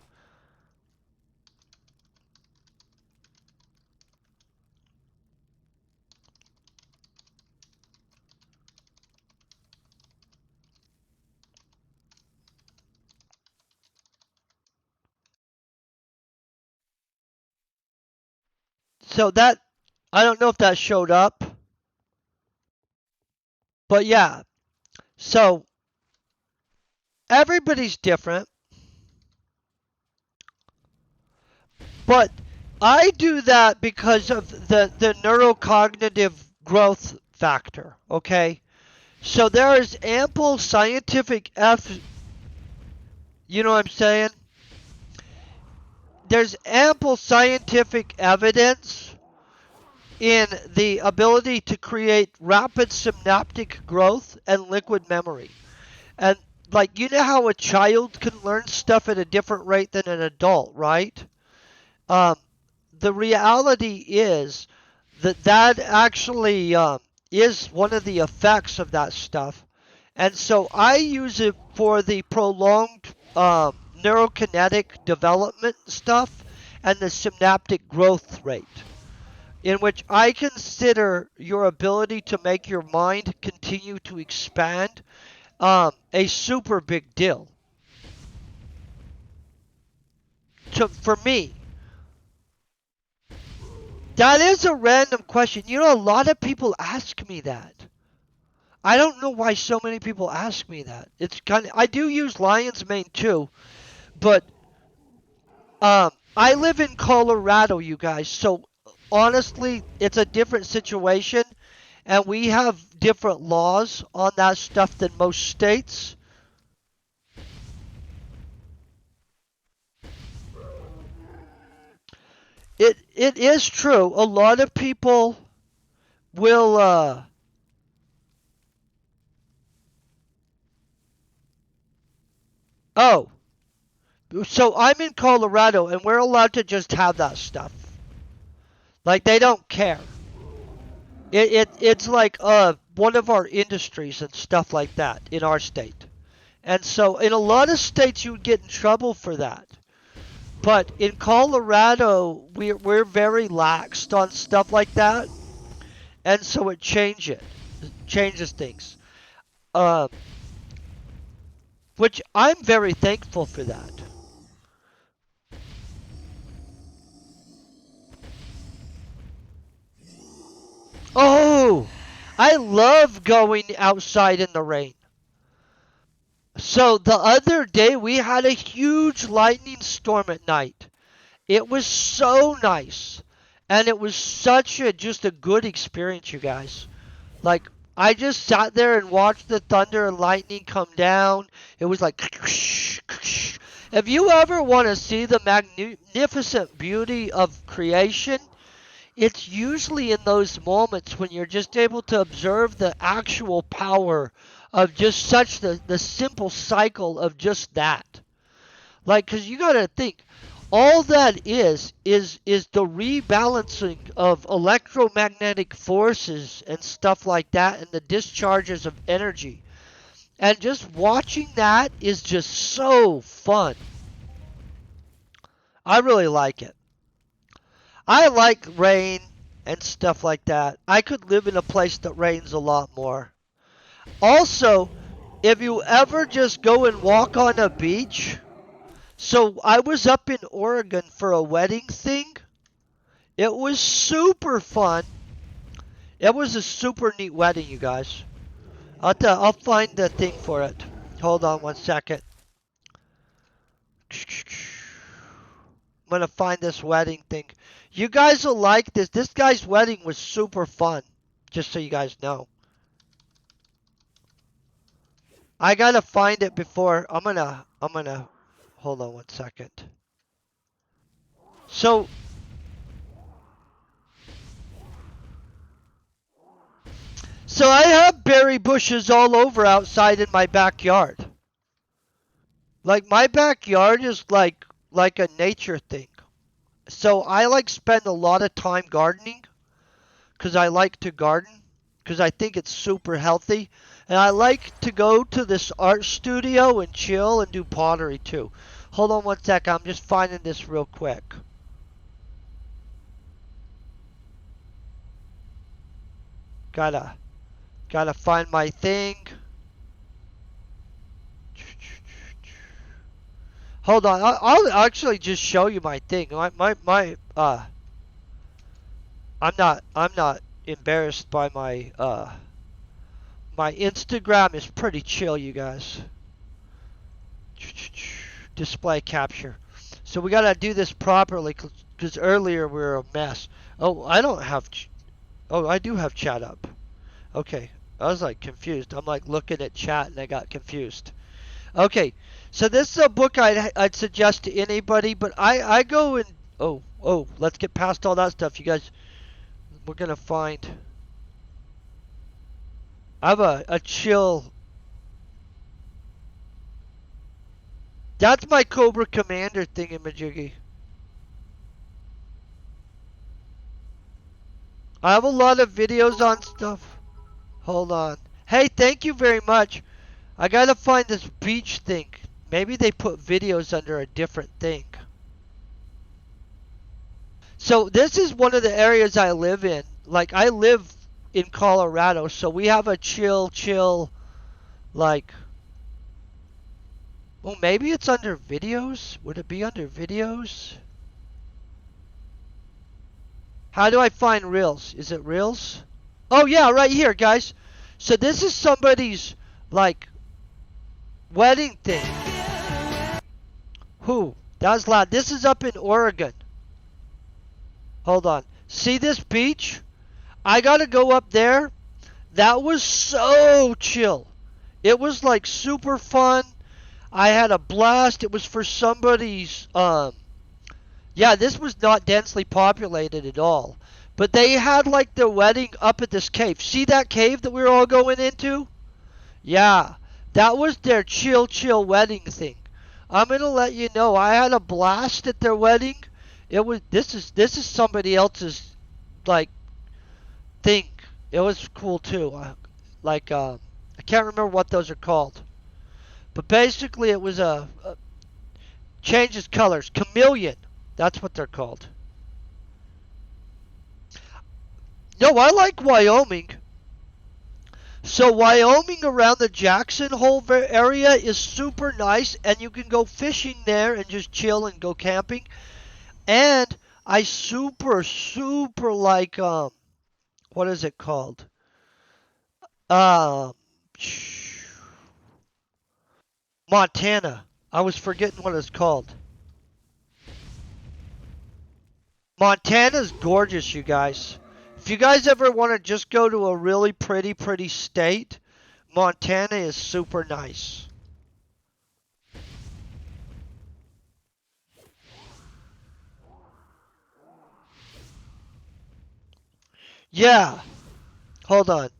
S1: So that I don't know if that showed up, but yeah. So everybody's different, but I do that because of the neurocognitive growth factor. Okay, so there is ample scientific you know what I'm saying? There's ample scientific evidence in the ability to create rapid synaptic growth and liquid memory. And like, how a child can learn stuff at a different rate than an adult, right? Um, the reality is that actually is one of the effects of that stuff. And so I use it for the prolonged neurokinetic development stuff and the synaptic growth rate, in which I consider your ability to make your mind continue to expand a super big deal. For me, that is a random question. A lot of people ask me that. I don't know why so many people ask me that. It's kind of I do use lion's mane too, but I live in Colorado, you guys. So honestly, it's a different situation, and we have different laws on that stuff than most states. It is true. A lot of people will oh, so I'm in Colorado and we're allowed to just have that stuff. Like they don't care. It's like one of our industries and stuff like that in our state. And so in a lot of states you would get in trouble for that. But in Colorado we're very laxed on stuff like that. And so it changes things. Um which I'm very thankful for that. Oh, I love going outside in the rain. So the other day we had a huge lightning storm at night. It was so nice. And it was such a just a good experience, you guys. Like I just sat there and watched the thunder and lightning come down. It was like if you ever want to see the magnificent beauty of creation, it's usually in those moments when you're just able to observe the actual power of just such the simple cycle of just that. Like, because you got to think, all that is the rebalancing of electromagnetic forces and stuff like that and the discharges of energy. And just watching that is just so fun. I really like it. I like rain and stuff like that. I could live in a place that rains a lot more. Also, if you ever just go and walk on a beach, so I was up in Oregon for a wedding thing. It was super fun. It was a super neat wedding, you guys. I'll find the thing for it. Hold on one second. I'm gonna find this wedding thing. You guys will like this. This guy's wedding was super fun. Just so you guys know. I gotta find it before I'm gonna hold on one second. So I have berry bushes all over outside in my backyard. Like my backyard is like a nature thing. So I like spend a lot of time gardening because I like to garden because I think it's super healthy. And I like to go to this art studio and chill and do pottery too. Hold on one sec. I'm just finding this real quick. Gotta find my thing. Hold on. I'll actually just show you my thing. I'm not embarrassed by my Instagram is pretty chill, you guys. Display capture. So we gotta do this properly because earlier we were a mess. Oh, I don't have. Oh, I do have chat up. Okay, I was like confused. I'm like looking at chat and I got confused. Okay, so this is a book I'd suggest to anybody, but I go and let's get past all that stuff, you guys. We're gonna find. I have a chill. That's my Cobra Commander thingamajiggy. I have a lot of videos on stuff. Hold on. Hey, thank you very much. I gotta find this beach thing. Maybe they put videos under a different thing. So this is one of the areas I live in. Like I live in Colorado, so we have a chill, like. Well, maybe it's under videos. Would it be under videos? How do I find reels? Is it reels? Oh yeah, right here, guys. So this is somebody's like wedding thing. Who? That was loud. This is up in Oregon. Hold on. See this beach? I gotta go up there. That was so chill. It was like super fun. I had a blast. It was for somebody's yeah, this was not densely populated at all. But they had like their wedding up at this cave. See that cave that we were all going into? Yeah. That was their chill wedding thing. I'm gonna let you know I had a blast at their wedding. It was this is somebody else's like thing. It was cool too. I can't remember what those are called. But basically it was a changes colors. Chameleon. That's what they're called. No, I like Wyoming. So Wyoming around the Jackson Hole area is super nice, and you can go fishing there and just chill and go camping. And I super like what is it called? Um, Montana. I was forgetting what it's called. Montana's gorgeous, you guys. If you guys ever want to just go to a really pretty state, Montana is super nice. Yeah, hold on.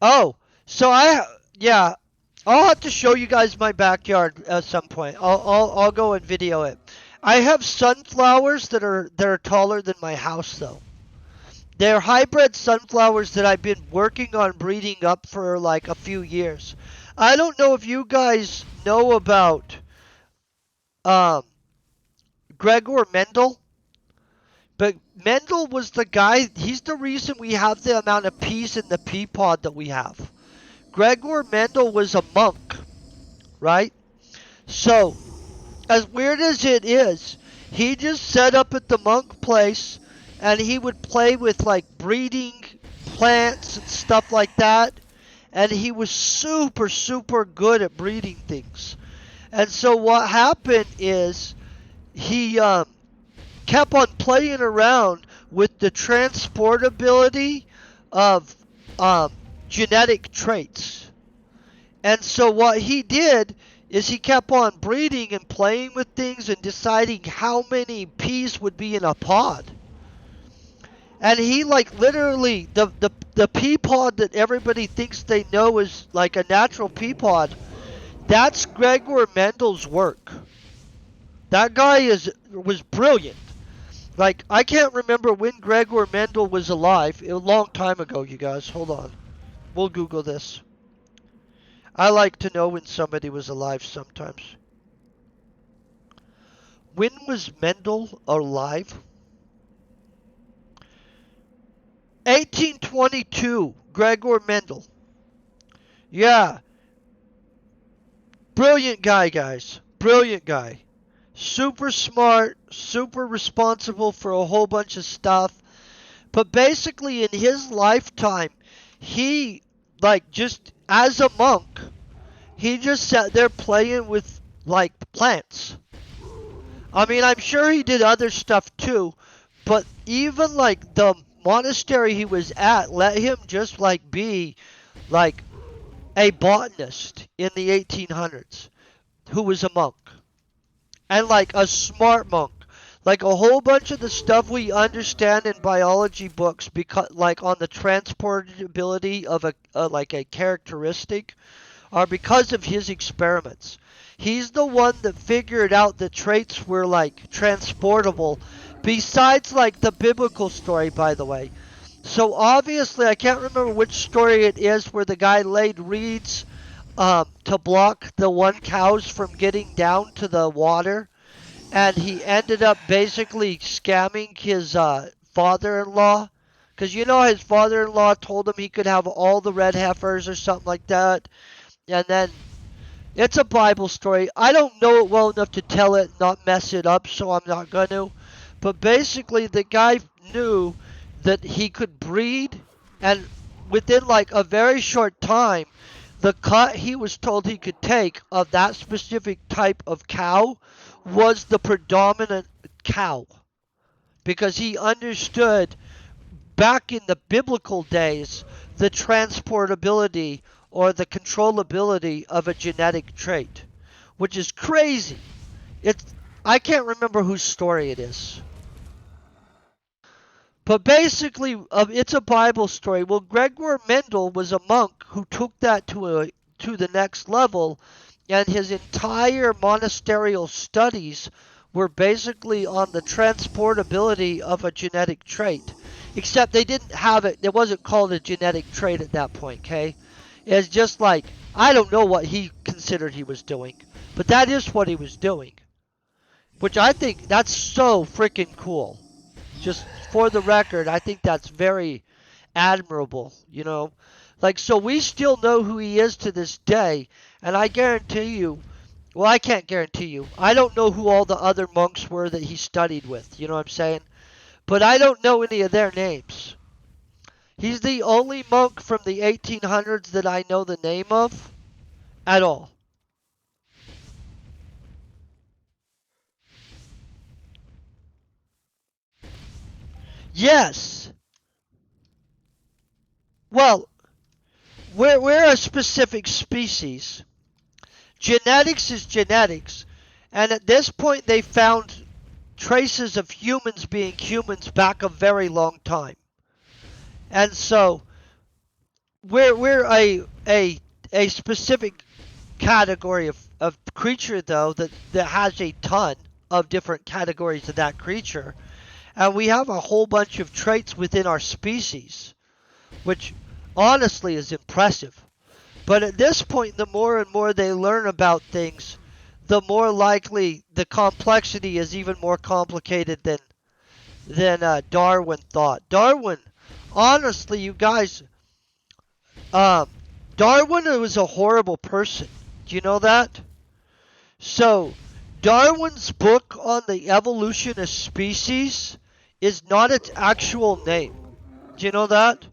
S1: Oh, so yeah, I'll have to show you guys my backyard at some point. I'll go and video it. I have sunflowers that are taller than my house though. They're hybrid sunflowers that I've been working on breeding up for like a few years. I don't know if you guys know about um, Gregor Mendel, but Mendel was the guy. He's the reason we have the amount of peas in the pea pod that we have. Gregor Mendel was a monk, right? So, as weird as it is, he just set up at the monk place and he would play with like breeding plants and stuff like that. And he was super good at breeding things. And so what happened is he kept on playing around with the transportability of genetic traits. And so what he did is he kept on breeding and playing with things and deciding how many peas would be in a pod. And he like literally the pea pod that everybody thinks they know is like a natural pea pod. That's Gregor Mendel's work. That guy was brilliant. Like I can't remember when Gregor Mendel was alive. A long time ago, you guys. Hold on. We'll Google this. I like to know when somebody was alive sometimes. When was Mendel alive? 1822. Gregor Mendel. Yeah. Brilliant guy, guys. Brilliant guy. Super smart, super responsible for a whole bunch of stuff. But basically in his lifetime, he, like just as a monk, he just sat there playing with like plants. I mean, I'm sure he did other stuff too, but even like the monastery he was at let him just like be like a botanist in the 1800s who was a monk. And like a smart monk. Like a whole bunch of the stuff we understand in biology books, because like on the transportability of like a characteristic, are because of his experiments. He's the one that figured out that traits were like transportable, besides like the biblical story, by the way. So obviously, I can't remember which story it is where the guy laid reeds to block the one cows from getting down to the water, and he ended up basically scamming his father-in-law, because you know his father-in-law told him he could have all the red heifers or something like that, and then it's a Bible story. I don't know it well enough to tell it, not mess it up, so I'm not going to. But basically, the guy knew that he could breed and within like a very short time, the cut he was told he could take of that specific type of cow was the predominant cow, because he understood back in the biblical days the transportability or the controllability of a genetic trait, which is crazy. It's I can't remember whose story it is. But basically, it's a Bible story. Well, Gregor Mendel was a monk who took that to the next level, and his entire monasterial studies were basically on the transportability of a genetic trait. Except they didn't have it. It wasn't called a genetic trait at that point. Okay, it's just like I don't know what he considered he was doing, but that is what he was doing, which I think that's so freaking cool. Just for the record, I think that's very admirable, you know. Like, so we still know who he is to this day, and I guarantee you, well, I can't guarantee you. I don't know who all the other monks were that he studied with, you know what I'm saying? But I don't know any of their names. He's the only monk from the 1800s that I know the name of at all. Yes. Well, we're a specific species. Genetics is genetics. And at this point, they found traces of humans being humans back a very long time. And so we're a specific category of creature, though, that has a ton of different categories of that creature. And we have a whole bunch of traits within our species, which honestly is impressive. But at this point, the more and more they learn about things, the more likely the complexity is even more complicated than Darwin thought. Darwin, honestly, you guys, um, Darwin was a horrible person. Do you know that? So, Darwin's book on the evolution of species is not its actual name. Do you know that?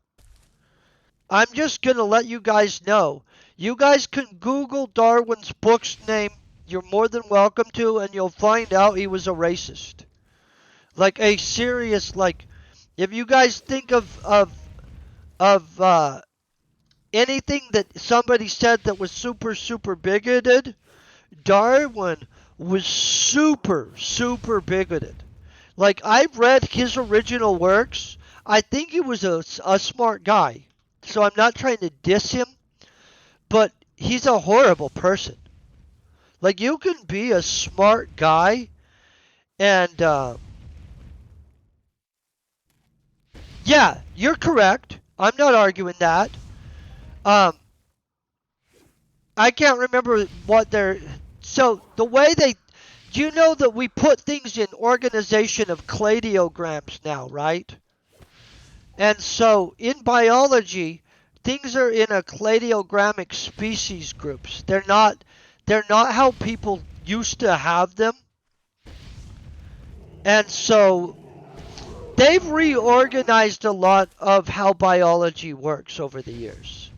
S1: I'm just going to let you guys know. You guys can Google Darwin's book's name. You're more than welcome to, and you'll find out he was a racist. Like a serious, like, if you guys think of anything that somebody said that was super, super bigoted, Darwin was super, super bigoted. Like, I've read his original works. I think he was a smart guy. So I'm not trying to diss him, but he's a horrible person. Like, you can be a smart guy, and yeah, you're correct. I'm not arguing that. Um, I can't remember what they're. So the way they, do you know that we put things in organization of cladograms now, right? And so in biology, things are in a cladogrammic species groups. They're not how people used to have them. And so they've reorganized a lot of how biology works over the years.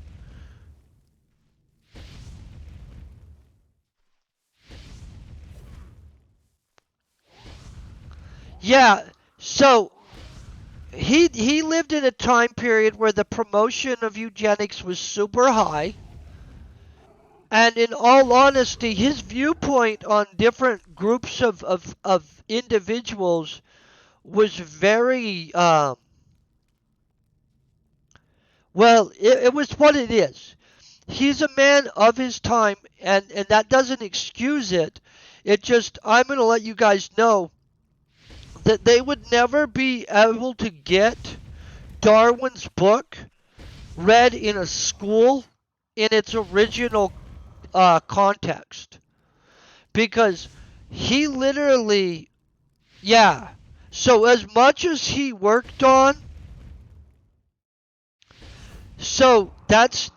S1: Yeah, so he lived in a time period where the promotion of eugenics was super high. And in all honesty, his viewpoint on different groups of individuals was very, well, it was what it is. He's a man of his time, and that doesn't excuse it. It just, I'm going to let you guys know that they would never be able to get Darwin's book read in a school in its original context. Because he literally, yeah. So as much as he worked on, so that's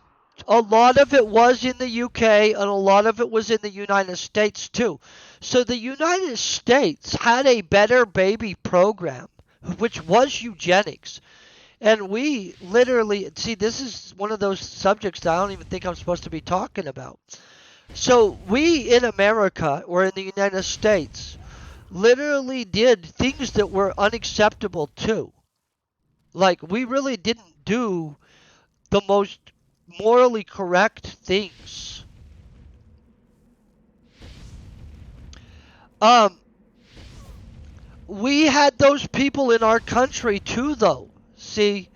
S1: a lot of it was in the UK and a lot of it was in the United States too. So the United States had a better baby program, which was eugenics. And we literally, see, this is one of those subjects that I don't even think I'm supposed to be talking about. So we in America, or in the United States, literally did things that were unacceptable too. Like, we really didn't do the most morally correct things. Um, we had those people in our country too, though. See,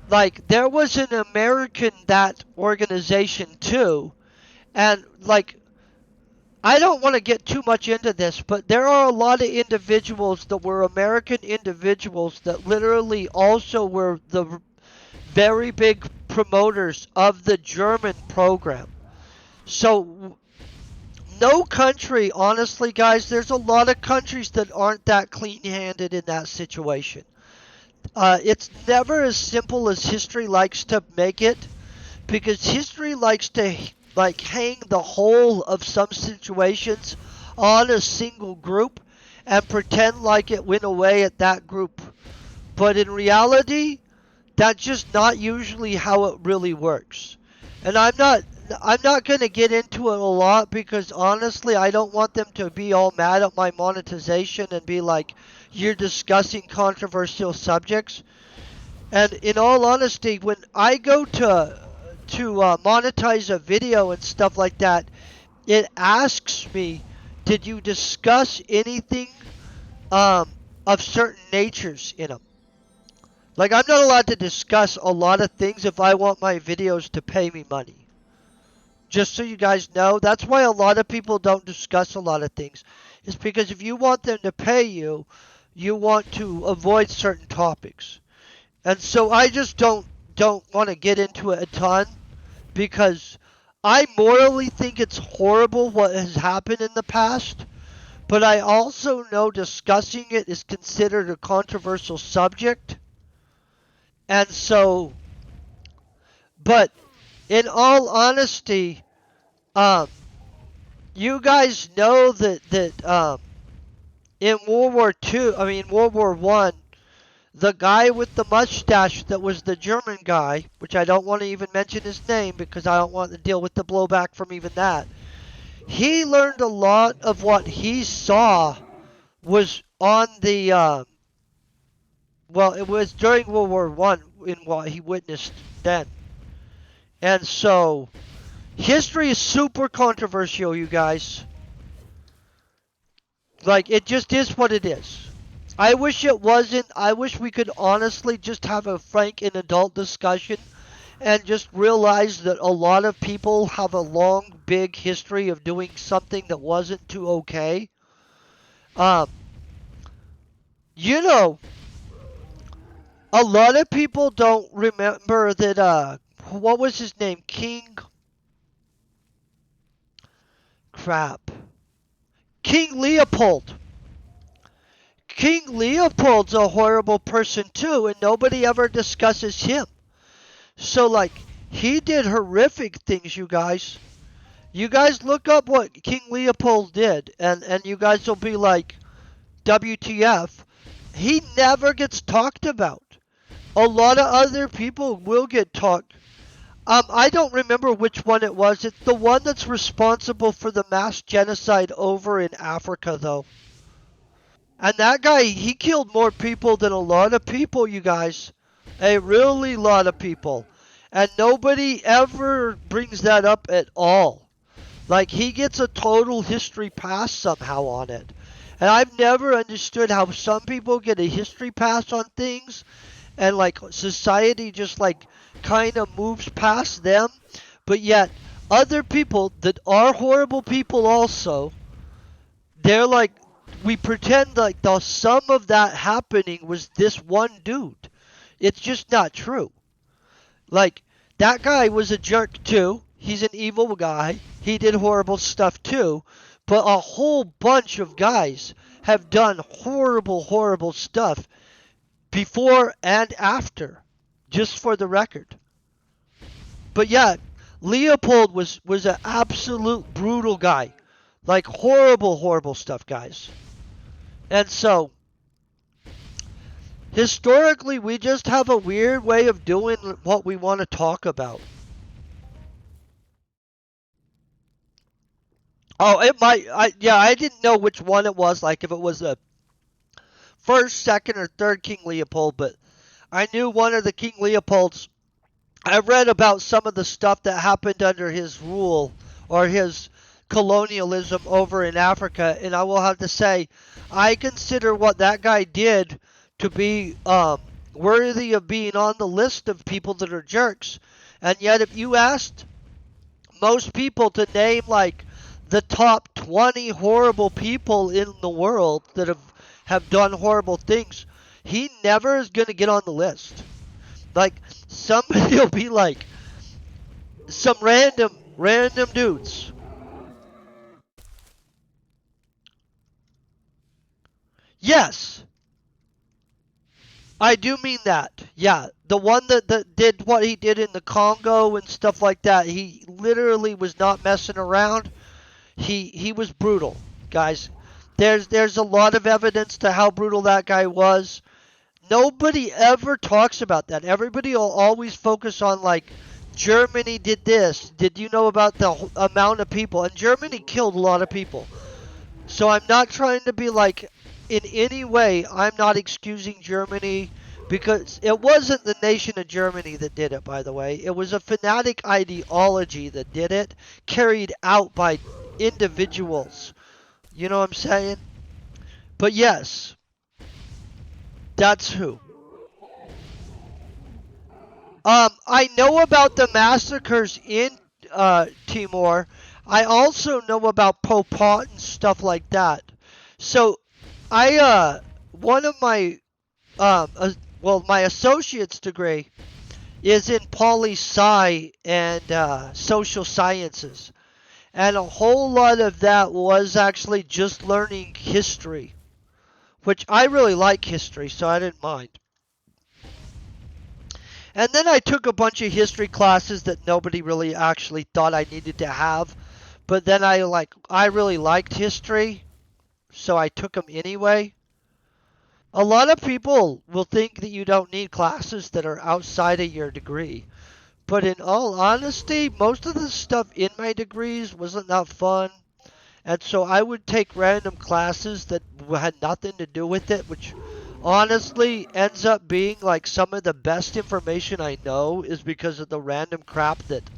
S1: like, there was an American that organization too, and like, I don't want to get too much into this, but there are a lot of individuals that were American individuals that literally also were the very big promoters of the German program. So, no country, honestly, guys, there's a lot of countries that aren't that clean handed in that situation. It's never as simple as history likes to make it, because history likes to like hang the whole of some situations on a single group and pretend like it went away at that group. But in reality, that's just not usually how it really works. And I'm not going to get into it a lot, because honestly, I don't want them to be all mad at my monetization and be like, you're discussing controversial subjects. And in all honesty, when I go to monetize a video and stuff like that, it asks me, did you discuss anything um, of certain natures in them? Like, I'm not allowed to discuss a lot of things if I want my videos to pay me money. Just so you guys know, that's why a lot of people don't discuss a lot of things. It's because if you want them to pay you, you want to avoid certain topics. And so I just don't want to get into it a ton, because I morally think it's horrible what has happened in the past, but I also know discussing it is considered a controversial subject. And so, but in all honesty, um, you guys know that in World War II, I mean World War One, the guy with the mustache that was the German guy, which I don't want to even mention his name because I don't want to deal with the blowback from even that. He learned a lot of what he saw was on the well, it was during World War One in what he witnessed then. And so history is super controversial, you guys. Like, it just is what it is. I wish it wasn't. I wish we could honestly just have a frank and adult discussion and just realize that a lot of people have a long, big history of doing something that wasn't too okay. Um, you know, a lot of people don't remember that, what was his name? Crap. King Leopold. King Leopold's a horrible person too, and nobody ever discusses him. So, like, he did horrific things, you guys. You guys look up what King Leopold did, and you guys will be like, WTF. He never gets talked about. A lot of other people will get talked. I don't remember which one it was. It's the one that's responsible for the mass genocide over in Africa, though. And that guy, he killed more people than a lot of people, you guys. A really lot of people. And nobody ever brings that up at all. Like, he gets a total history pass somehow on it. And I've never understood how some people get a history pass on things, and like society just like kind of moves past them, but yet other people that are horrible people also, they're like, we pretend like the sum of that happening was this one dude. It's just not true. Like, that guy was a jerk too. He's an evil guy. He did horrible stuff too. But a whole bunch of guys have done horrible, horrible stuff before and after, just for the record. But yeah, Leopold was an absolute brutal guy. Like, horrible, horrible stuff, guys. And so, Historically, we just have a weird way of doing what we want to talk about. Oh, it might. Yeah, I didn't know which one it was. Like if it was the first, second, or third King Leopold, but I knew one of the King Leopolds. I read about some of the stuff that happened under his rule or his colonialism over in Africa, and I will have to say, I consider what that guy did to be worthy of being on the list of people that are jerks. And yet, if you asked most people to name like the top 20 horrible people in the world that have done horrible things, he never is going to get on the list. Like somebody will be like some random dudes. Yes, I do mean that. Yeah, the one that did what he did in the Congo and stuff like that. He literally was not messing around. He was brutal, guys. There's a lot of evidence to how brutal that guy was. Nobody ever talks about that. Everybody will always focus on like Germany did this. Did you know about the amount of people? And Germany killed a lot of people. So I'm not trying to be like in any way I'm not excusing Germany because it wasn't the nation of Germany that did it, by the way. It was a fanatic ideology that did it, carried out by individuals. You know what I'm saying? But yes, that's who. I know about the massacres in Timor. I also know about Pol Pot and stuff like that. So, one of my, my associate's degree is in poli sci and social sciences, and a whole lot of that was actually just learning history, which I really like history, so I didn't mind. And then I took a bunch of history classes that nobody really actually thought I needed to have. But then I really liked history, so I took them anyway. A lot of people will think that you don't need classes that are outside of your degree. But in all honesty, most of the stuff in my degrees wasn't that fun. And so I would take random classes that had nothing to do with it, which honestly ends up being like some of the best information I know is because of the random crap that.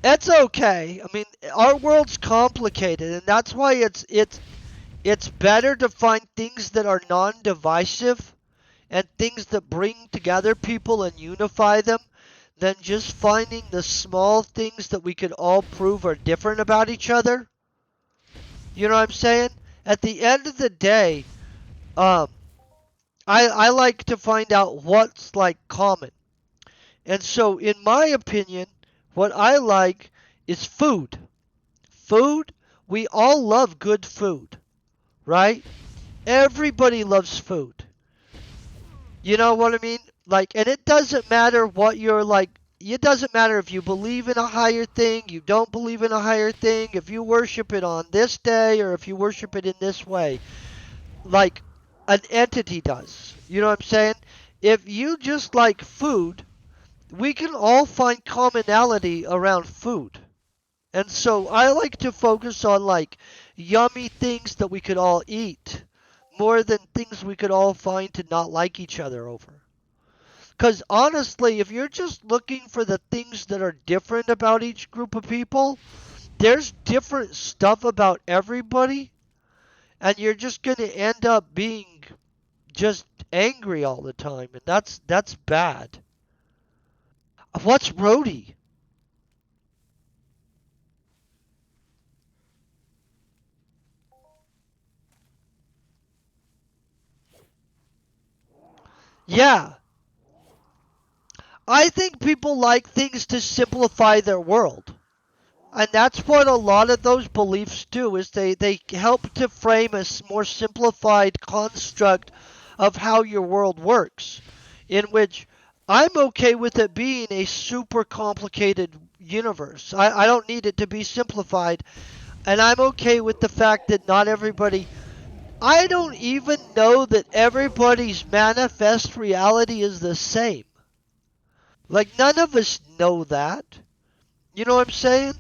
S1: It's okay. I mean, our world's complicated, and that's why it's better to find things that are non-divisive and things that bring together people and unify them than just finding the small things that we could all prove are different about each other. You know what I'm saying? At the end of the day, um, I like to find out what's like common. And so, in my opinion, what I like is food. Food, we all love good food, right? Everybody loves food. You know what I mean? Like, and it doesn't matter what you're like. It doesn't matter if you believe in a higher thing, you don't believe in a higher thing, if you worship it on this day or if you worship it in this way. Like an entity does. You know what I'm saying? If you just like food, we can all find commonality around food. And so I like to focus on like yummy things that we could all eat more than things we could all find to not like each other over. Because honestly, if you're just looking for the things that are different about each group of people, there's different stuff about everybody, and you're just going to end up being just angry all the time, and that's bad. What's roadie? Yeah, I think people like things to simplify their world. And that's what a lot of those beliefs do is they help to frame a more simplified construct of how your world works, in which I'm okay with it being a super complicated universe. I don't need it to be simplified, and I'm okay with the fact that not everybody I don't even know that everybody's manifest reality is the same. Like, none of us know that. You know what I'm saying?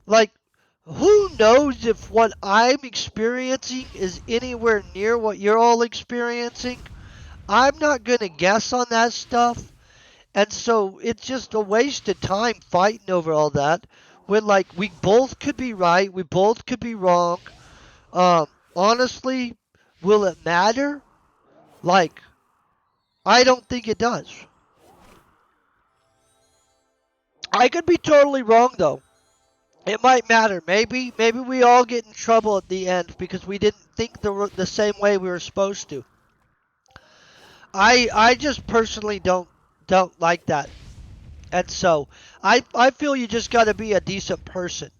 S1: Like, who knows if what I'm experiencing is anywhere near what you're all experiencing? I'm not going to guess on that stuff. And so it's just a waste of time fighting over all that when, like, we both could be right, we both could be wrong. Um, Honestly, will it matter? Like, I don't think it does. I could be totally wrong though. It might matter. Maybe we all get in trouble at the end because we didn't think the same way we were supposed to. I just personally don't like that. And so I feel you just got to be a decent person.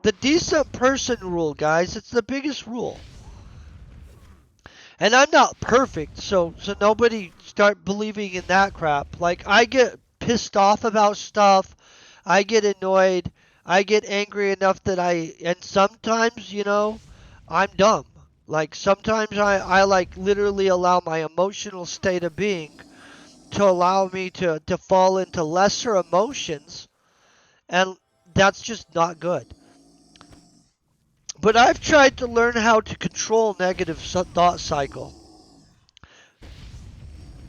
S1: The decent person rule, guys, it's the biggest rule. And I'm not perfect, so nobody start believing in that crap. Like, I get pissed off about stuff. I get annoyed. I get angry enough that and sometimes, I'm dumb. Like, sometimes I like literally allow my emotional state of being to allow me to fall into lesser emotions, and that's just not good. But I've tried to learn how to control negative thought cycle.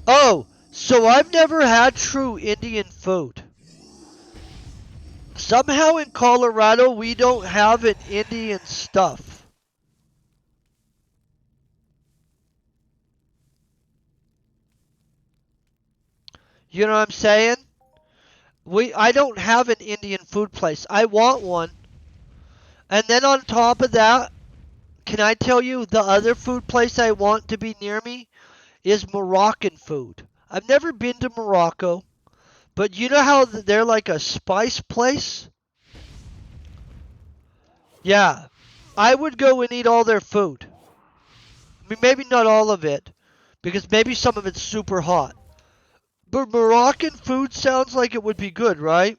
S1: Oh, so I've never had true Indian food. Somehow in Colorado we don't have an Indian stuff. You know what I'm saying? I don't have an Indian food place. I want one. And then on top of that, can I tell you the other food place I want to be near me is Moroccan food. I've never been to Morocco, but you know how they're like a spice place? Yeah. I would go and eat all their food. I mean, maybe not all of it, because maybe some of it's super hot. But Moroccan food sounds like it would be good, right?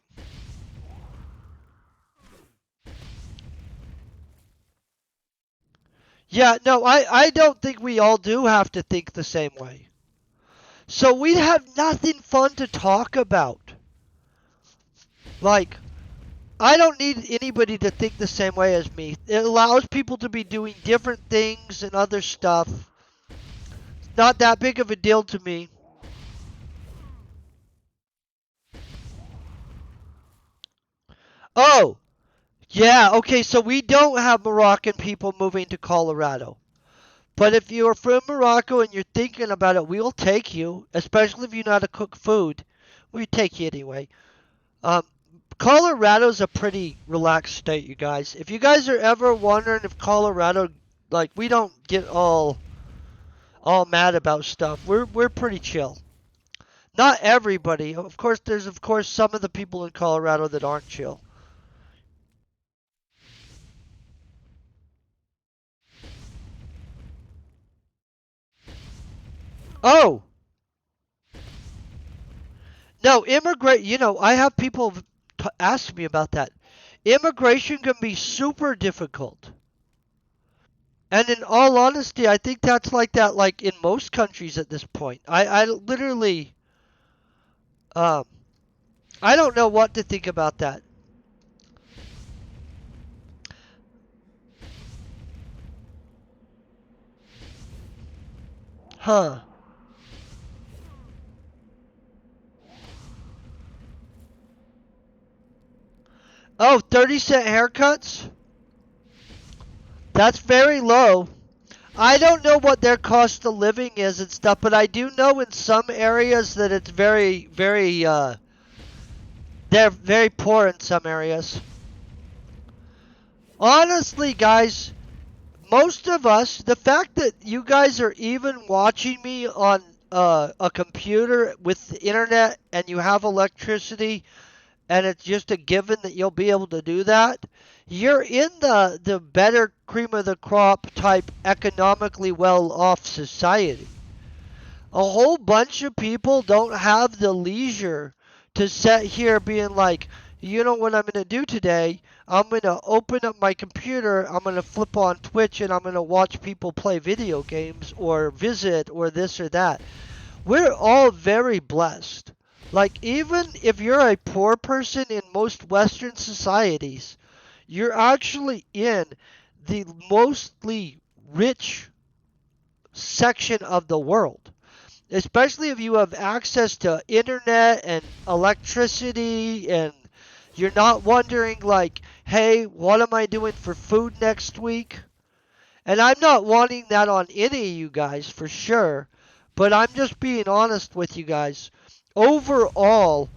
S1: Yeah, no, I don't think we all do have to think the same way. So we have nothing fun to talk about. Like, I don't need anybody to think the same way as me. It allows people to be doing different things and other stuff. Not that big of a deal to me. Oh, yeah, okay, so we don't have Moroccan people moving to Colorado. But if you're from Morocco and you're thinking about it, we'll take you, especially if you know how to cook food. We'll take you anyway. Um, Colorado's a pretty relaxed state, you guys. If you guys are ever wondering if Colorado, like, we don't get all mad about stuff. We're pretty chill. Not everybody. Of course, there's of course some of the people in Colorado that aren't chill. Oh, no, immigrate. I have people ask me about that. Immigration can be super difficult. And in all honesty, I think that's like that, like in most countries at this point. I literally, um, I don't know what to think about that. Huh. Oh, 30-cent haircuts? That's very low. I don't know what their cost of living is and stuff, but I do know in some areas that it's they're very poor in some areas. Honestly, guys, most of us, the fact that you guys are even watching me on a computer with the internet and you have electricity and it's just a given that you'll be able to do that, you're in the better cream of the crop type economically well off society. A whole bunch of people don't have the leisure to sit here being like, you know what I'm going to do today? I'm going to open up my computer, I'm going to flip on Twitch, and I'm going to watch people play video games or visit or this or that. We're all very blessed. Like, even if you're a poor person in most Western societies, you're actually in the mostly rich section of the world. Especially if you have access to internet and electricity, and you're not wondering, like, hey, what am I doing for food next week? And I'm not wanting that on any of you guys for sure, but I'm just being honest with you guys. Overall,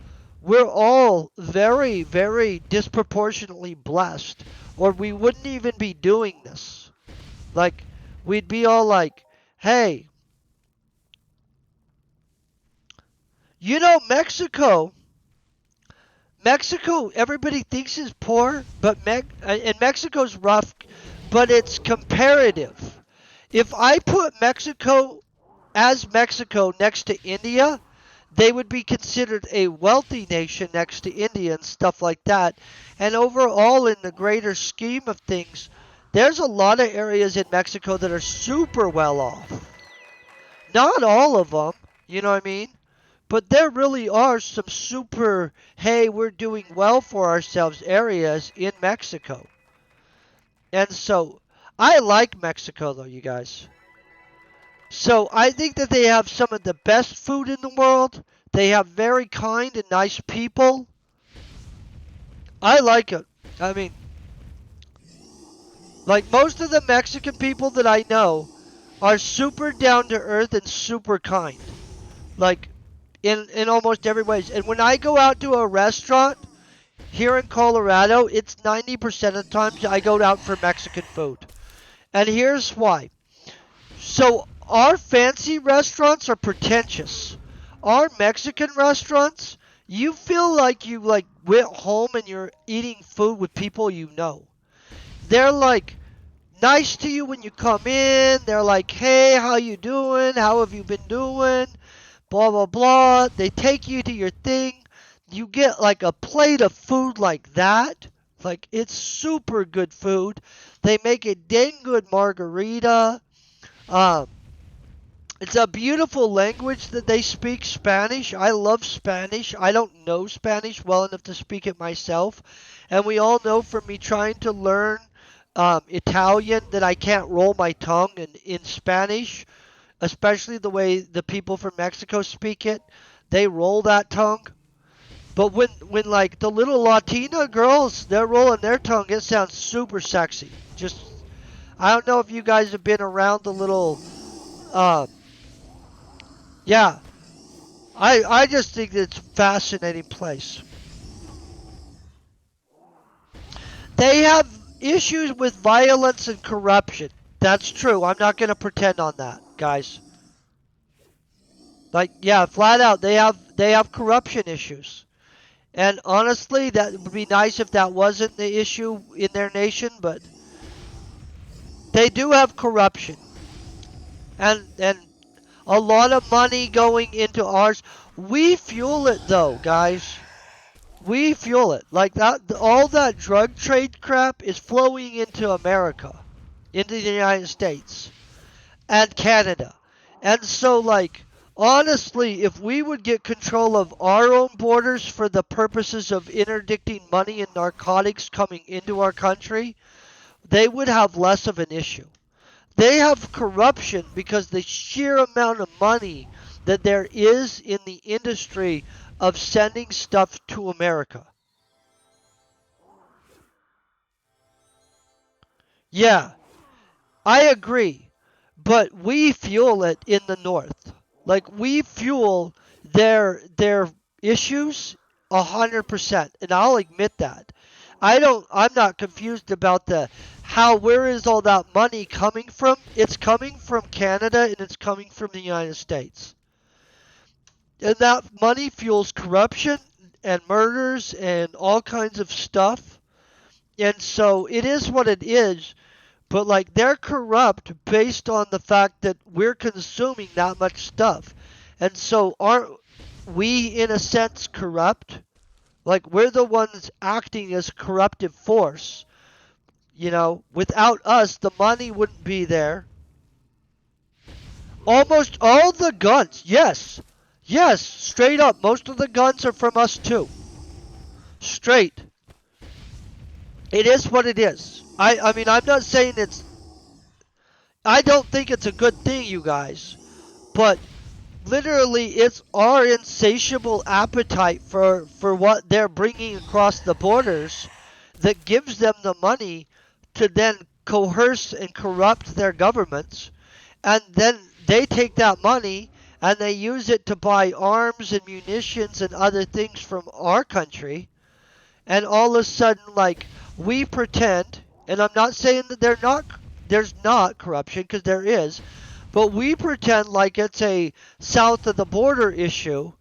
S1: we're all very, very disproportionately blessed, or we wouldn't even be doing this. Like, we'd be all like, hey, Mexico. Mexico, everybody thinks is poor, but and Mexico's rough, but it's comparative. If I put Mexico next to India, they would be considered a wealthy nation next to India and stuff like that. And overall, in the greater scheme of things, there's a lot of areas in Mexico that are super well off. Not all of them, you know what I mean? But there really are some super, hey, we're doing well for ourselves areas in Mexico. And so I like Mexico, though, you guys. So I think that they have some of the best food in the world. They have very kind and nice people. I like it. I mean, like, most of the Mexican people that I know are super down to earth and super kind. Like, in almost every way. And when I go out to a restaurant here in Colorado, it's 90% of the times I go out for Mexican food. And here's why. So our fancy restaurants are pretentious. Our Mexican restaurants, you feel like you like went home and you're eating food with people you know. They're like nice to you when you come in. They're like, "Hey, how you doing? How have you been doing?" Blah blah blah. They take you to your thing. You get like a plate of food like that. Like, it's super good food. They make a dang good margarita. Um, it's a beautiful language that they speak, Spanish. I love Spanish. I don't know Spanish well enough to speak it myself. And we all know from me trying to learn Italian that I can't roll my tongue in Spanish, especially the way the people from Mexico speak it. They roll that tongue. But when like the little Latina girls, they're rolling their tongue, it sounds super sexy. Just, I don't know if you guys have been around the little, um, yeah. I just think it's a fascinating place. They have issues with violence and corruption. That's true. I'm not going to pretend on that, guys. Like, yeah, flat out, they have corruption issues. And honestly, that would be nice if that wasn't the issue in their nation, but they do have corruption. And a lot of money going into ours. We fuel it though, guys. We fuel it. Like, that, all that drug trade crap is flowing into America, into the United States and Canada. And so, like, honestly, if we would get control of our own borders for the purposes of interdicting money and narcotics coming into our country, they would have less of an issue. They have corruption because the sheer amount of money that there is in the industry of sending stuff to America. Yeah, I agree. But we fuel it in the north. Like, we fuel their issues 100%, and I'll admit that. I'm not confused about the how where is all that money coming from? It's coming from Canada and it's coming from the United States. And that money fuels corruption and murders and all kinds of stuff. And so it is what it is. But like, they're corrupt based on the fact that we're consuming that much stuff. And so aren't we in a sense corrupt? Like, we're the ones acting as corruptive force. Without us, the money wouldn't be there. Almost all the guns, yes. Yes, straight up. Most of the guns are from us too. Straight. It is what it is. I mean, I'm not saying I don't think it's a good thing, you guys. But literally, it's our insatiable appetite for what they're bringing across the borders that gives them the money to then coerce and corrupt their governments. And then they take that money and they use it to buy arms and munitions and other things from our country. And all of a sudden, like, we pretend, and I'm not saying that there's not corruption, because there is, but we pretend like it's a south of the border issue.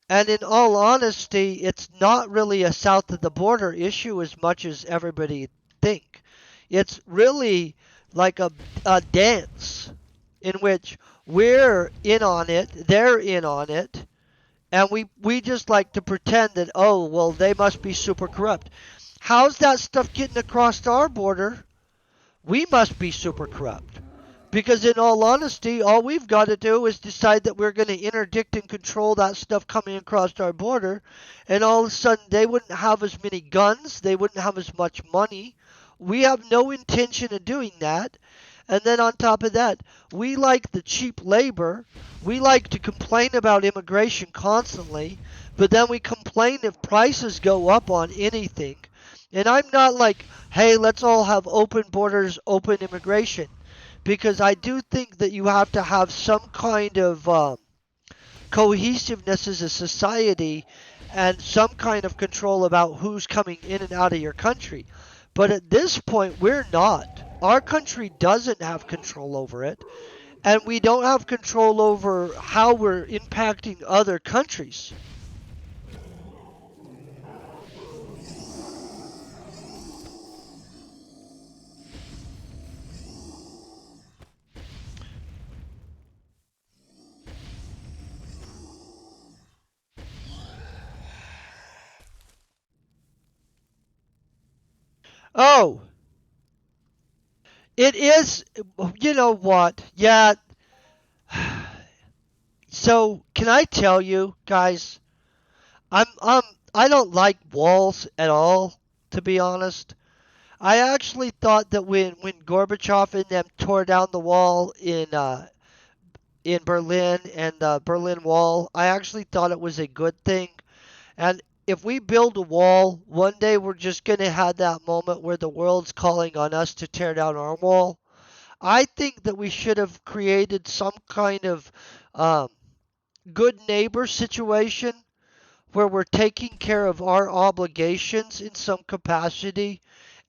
S1: And in all honesty, it's not really a south of the border issue as much as everybody think. It's really like a dance in which we're in on it, they're in on it, and we just like to pretend that, oh, well, they must be super corrupt. How's that stuff getting across our border? We must be super corrupt. Because in all honesty, all we've got to do is decide that we're going to interdict and control that stuff coming across our border, and all of a sudden they wouldn't have as many guns, they wouldn't have as much money. We have no intention of doing that. And then on top of that, we like the cheap labor. We like to complain about immigration constantly, but then we complain if prices go up on anything. And I'm not like, hey, let's all have open borders, open immigration, because I do think that you have to have some kind of cohesiveness as a society and some kind of control about who's coming in and out of your country. But at this point, we're not. Our country doesn't have control over it, and we don't have control over how we're impacting other countries. Oh, it is, you know what? Yeah. So, can I tell you, guys, I don't like walls at all, to be honest. I actually thought that when Gorbachev and them tore down the wall in Berlin and the Berlin Wall, I actually thought it was a good thing. And if we build a wall, one day we're just going to have that moment where the world's calling on us to tear down our wall. I think that we should have created some kind of um, good neighbor situation where we're taking care of our obligations in some capacity,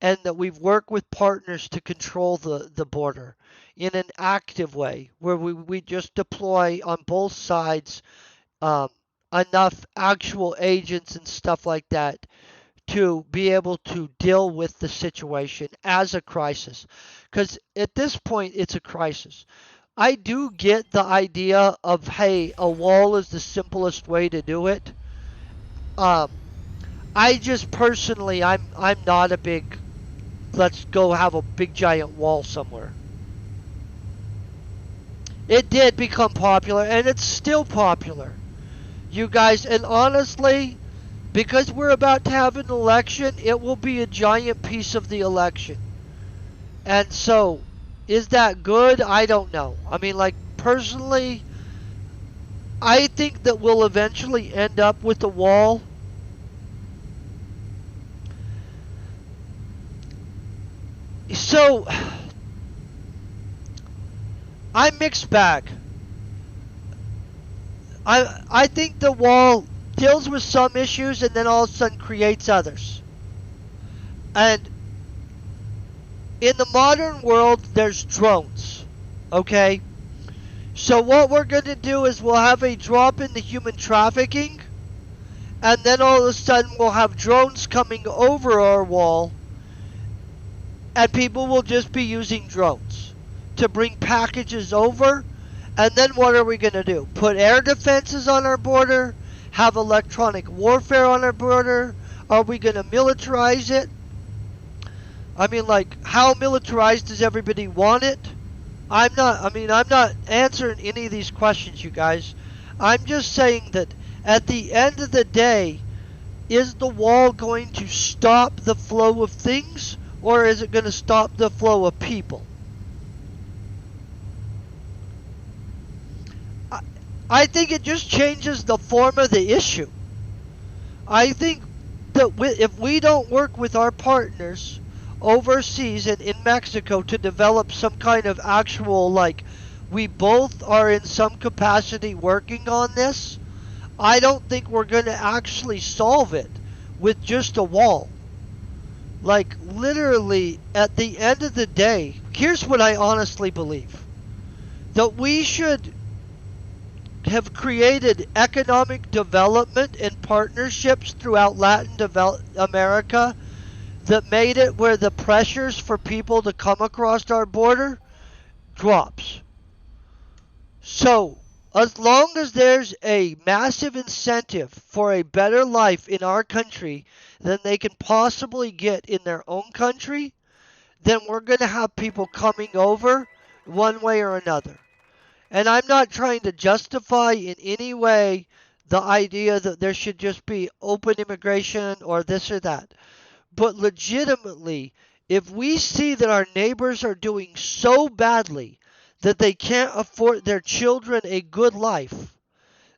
S1: and that we've worked with partners to control the border in an active way where we just deploy on both sides um, enough actual agents and stuff like that to be able to deal with the situation as a crisis. Because at this point, it's a crisis. I do get the idea of, hey, a wall is the simplest way to do it. Um, I just personally, I'm not a big, let's go have a big giant wall somewhere. It did become popular, and it's still popular, you guys. And honestly, because we're about to have an election, it will be a giant piece of the election. And so, is that good? I don't know. I mean, like, personally, I think that we'll eventually end up with a wall. So, I'm mixed bag. I think the wall deals with some issues and then all of a sudden creates others. And in the modern world, there's drones. Okay? So what we're going to do is we'll have a drop in the human trafficking, and then all of a sudden we'll have drones coming over our wall, and people will just be using drones to bring packages over. And then what are we going to do? Put air defenses on our border? have electronic warfare on our border? Are we going to militarize it? I mean, like, how militarized does everybody want it? I'm not answering any of these questions, you guys. I'm just saying that at the end of the day, is the wall going to stop the flow of things, or is it going to stop the flow of people? I, I think it just changes the form of the issue. I think that if we don't work with our partners overseas and in Mexico to develop some kind of actual, like, we both are in some capacity working on this, I don't think we're going to actually solve it with just a wall. Like, literally, at the end of the day, here's what I honestly believe: that we should have created economic development and partnerships throughout Latin America that made it where the pressures for people to come across our border drops. So, as long as there's a massive incentive for a better life in our country than they can possibly get in their own country, then we're going to have people coming over one way or another. And I'm not trying to justify in any way the idea that there should just be open immigration or this or that. But legitimately, if we see that our neighbors are doing so badly that they can't afford their children a good life,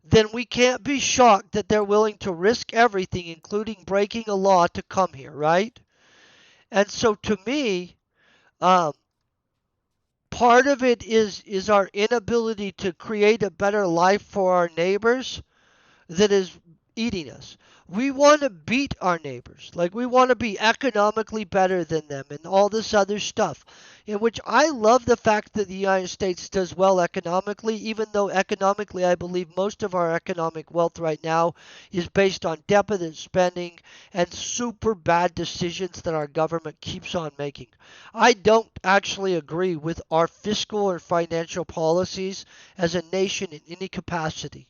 S1: then we can't be shocked that they're willing to risk everything, including breaking a law, to come here, right? And so to me, um, part of it is our inability to create a better life for our neighbors that is eating us. We want to beat our neighbors. Like, we want to be economically better than them and all this other stuff. In which I love the fact that the United States does well economically, even though economically I believe most of our economic wealth right now is based on deficit spending and super bad decisions that our government keeps on making. I don't actually agree with our fiscal or financial policies as a nation in any capacity.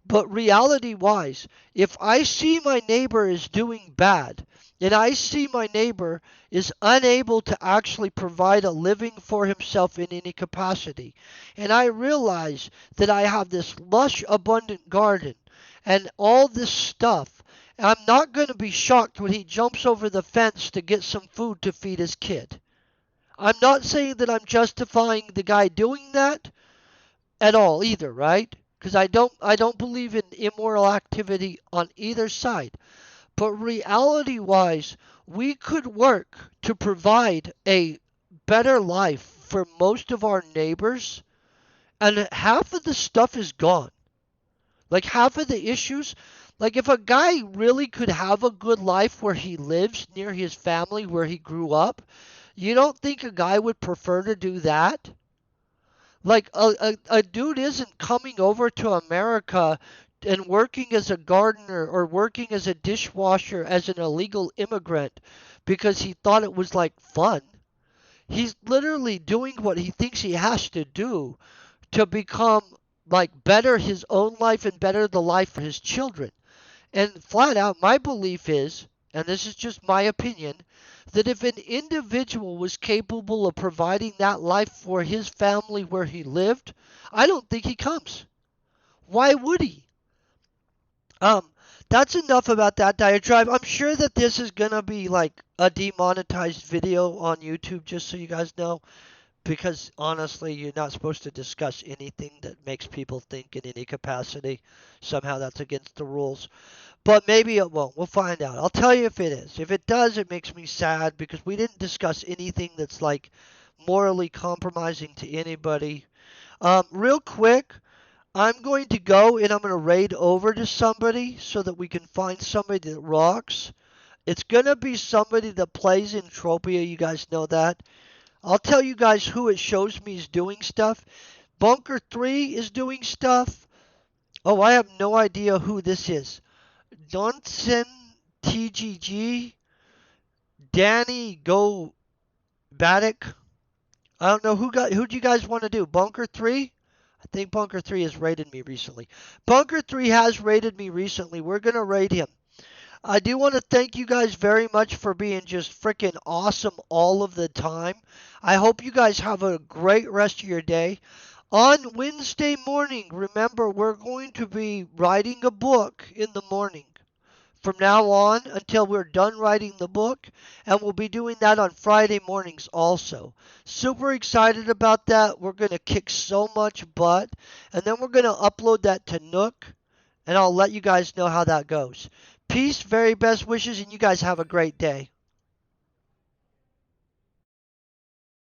S1: But reality wise, if I see my neighbor is doing bad, and I see my neighbor is unable to actually provide a living for himself in any capacity, and I realize that I have this lush, abundant garden and all this stuff, I'm not going to be shocked when he jumps over the fence to get some food to feed his kid. I'm not saying that I'm justifying the guy doing that at all either, right? Because I don't believe in immoral activity on either side. But reality wise, we could work to provide a better life for most of our neighbors, and half of the stuff is gone. Like, half of the issues, like, if a guy really could have a good life where he lives near his family where he grew up, you don't think a guy would prefer to do that? Like, a dude isn't coming over to America and working as a gardener or working as a dishwasher as an illegal immigrant because he thought it was like fun. He's literally doing what he thinks he has to do to become, like, better his own life and better the life for his children. And flat out, my belief is, and this is just my opinion, that if an individual was capable of providing that life for his family where he lived, I don't think he comes. Why would he? Um, that's enough about that diatribe. I'm sure that this is gonna be like a demonetized video on YouTube, just so you guys know, because honestly, you're not supposed to discuss anything that makes people think in any capacity. Somehow that's against the rules. But maybe it won't. We'll find out. I'll tell you if it is. If it does, it makes me sad because we didn't discuss anything that's like morally compromising to anybody. Real quick, I'm going to go and I'm going to raid over to somebody so that we can find somebody that rocks. It's going to be somebody that plays Entropia. You guys know that. I'll tell you guys who it shows me is doing stuff. Bunker 3 is doing stuff. Oh, I have no idea who this is. Donson TGG, Danny Go Baddick. I don't know who do you guys want to do? Bunker 3? I think Bunker 3 has rated me recently. Bunker 3 has rated me recently. We're going to rate him. I do want to thank you guys very much for being just freaking awesome all of the time. I hope you guys have a great rest of your day. On Wednesday morning, remember, we're going to be writing a book in the morning from now on until we're done writing the book, and we'll be doing that on Friday mornings also. Super excited about that. We're going to kick so much butt, and then we're going to upload that to Nook, and I'll let you guys know how that goes. Peace, very best wishes, and you guys have a great day.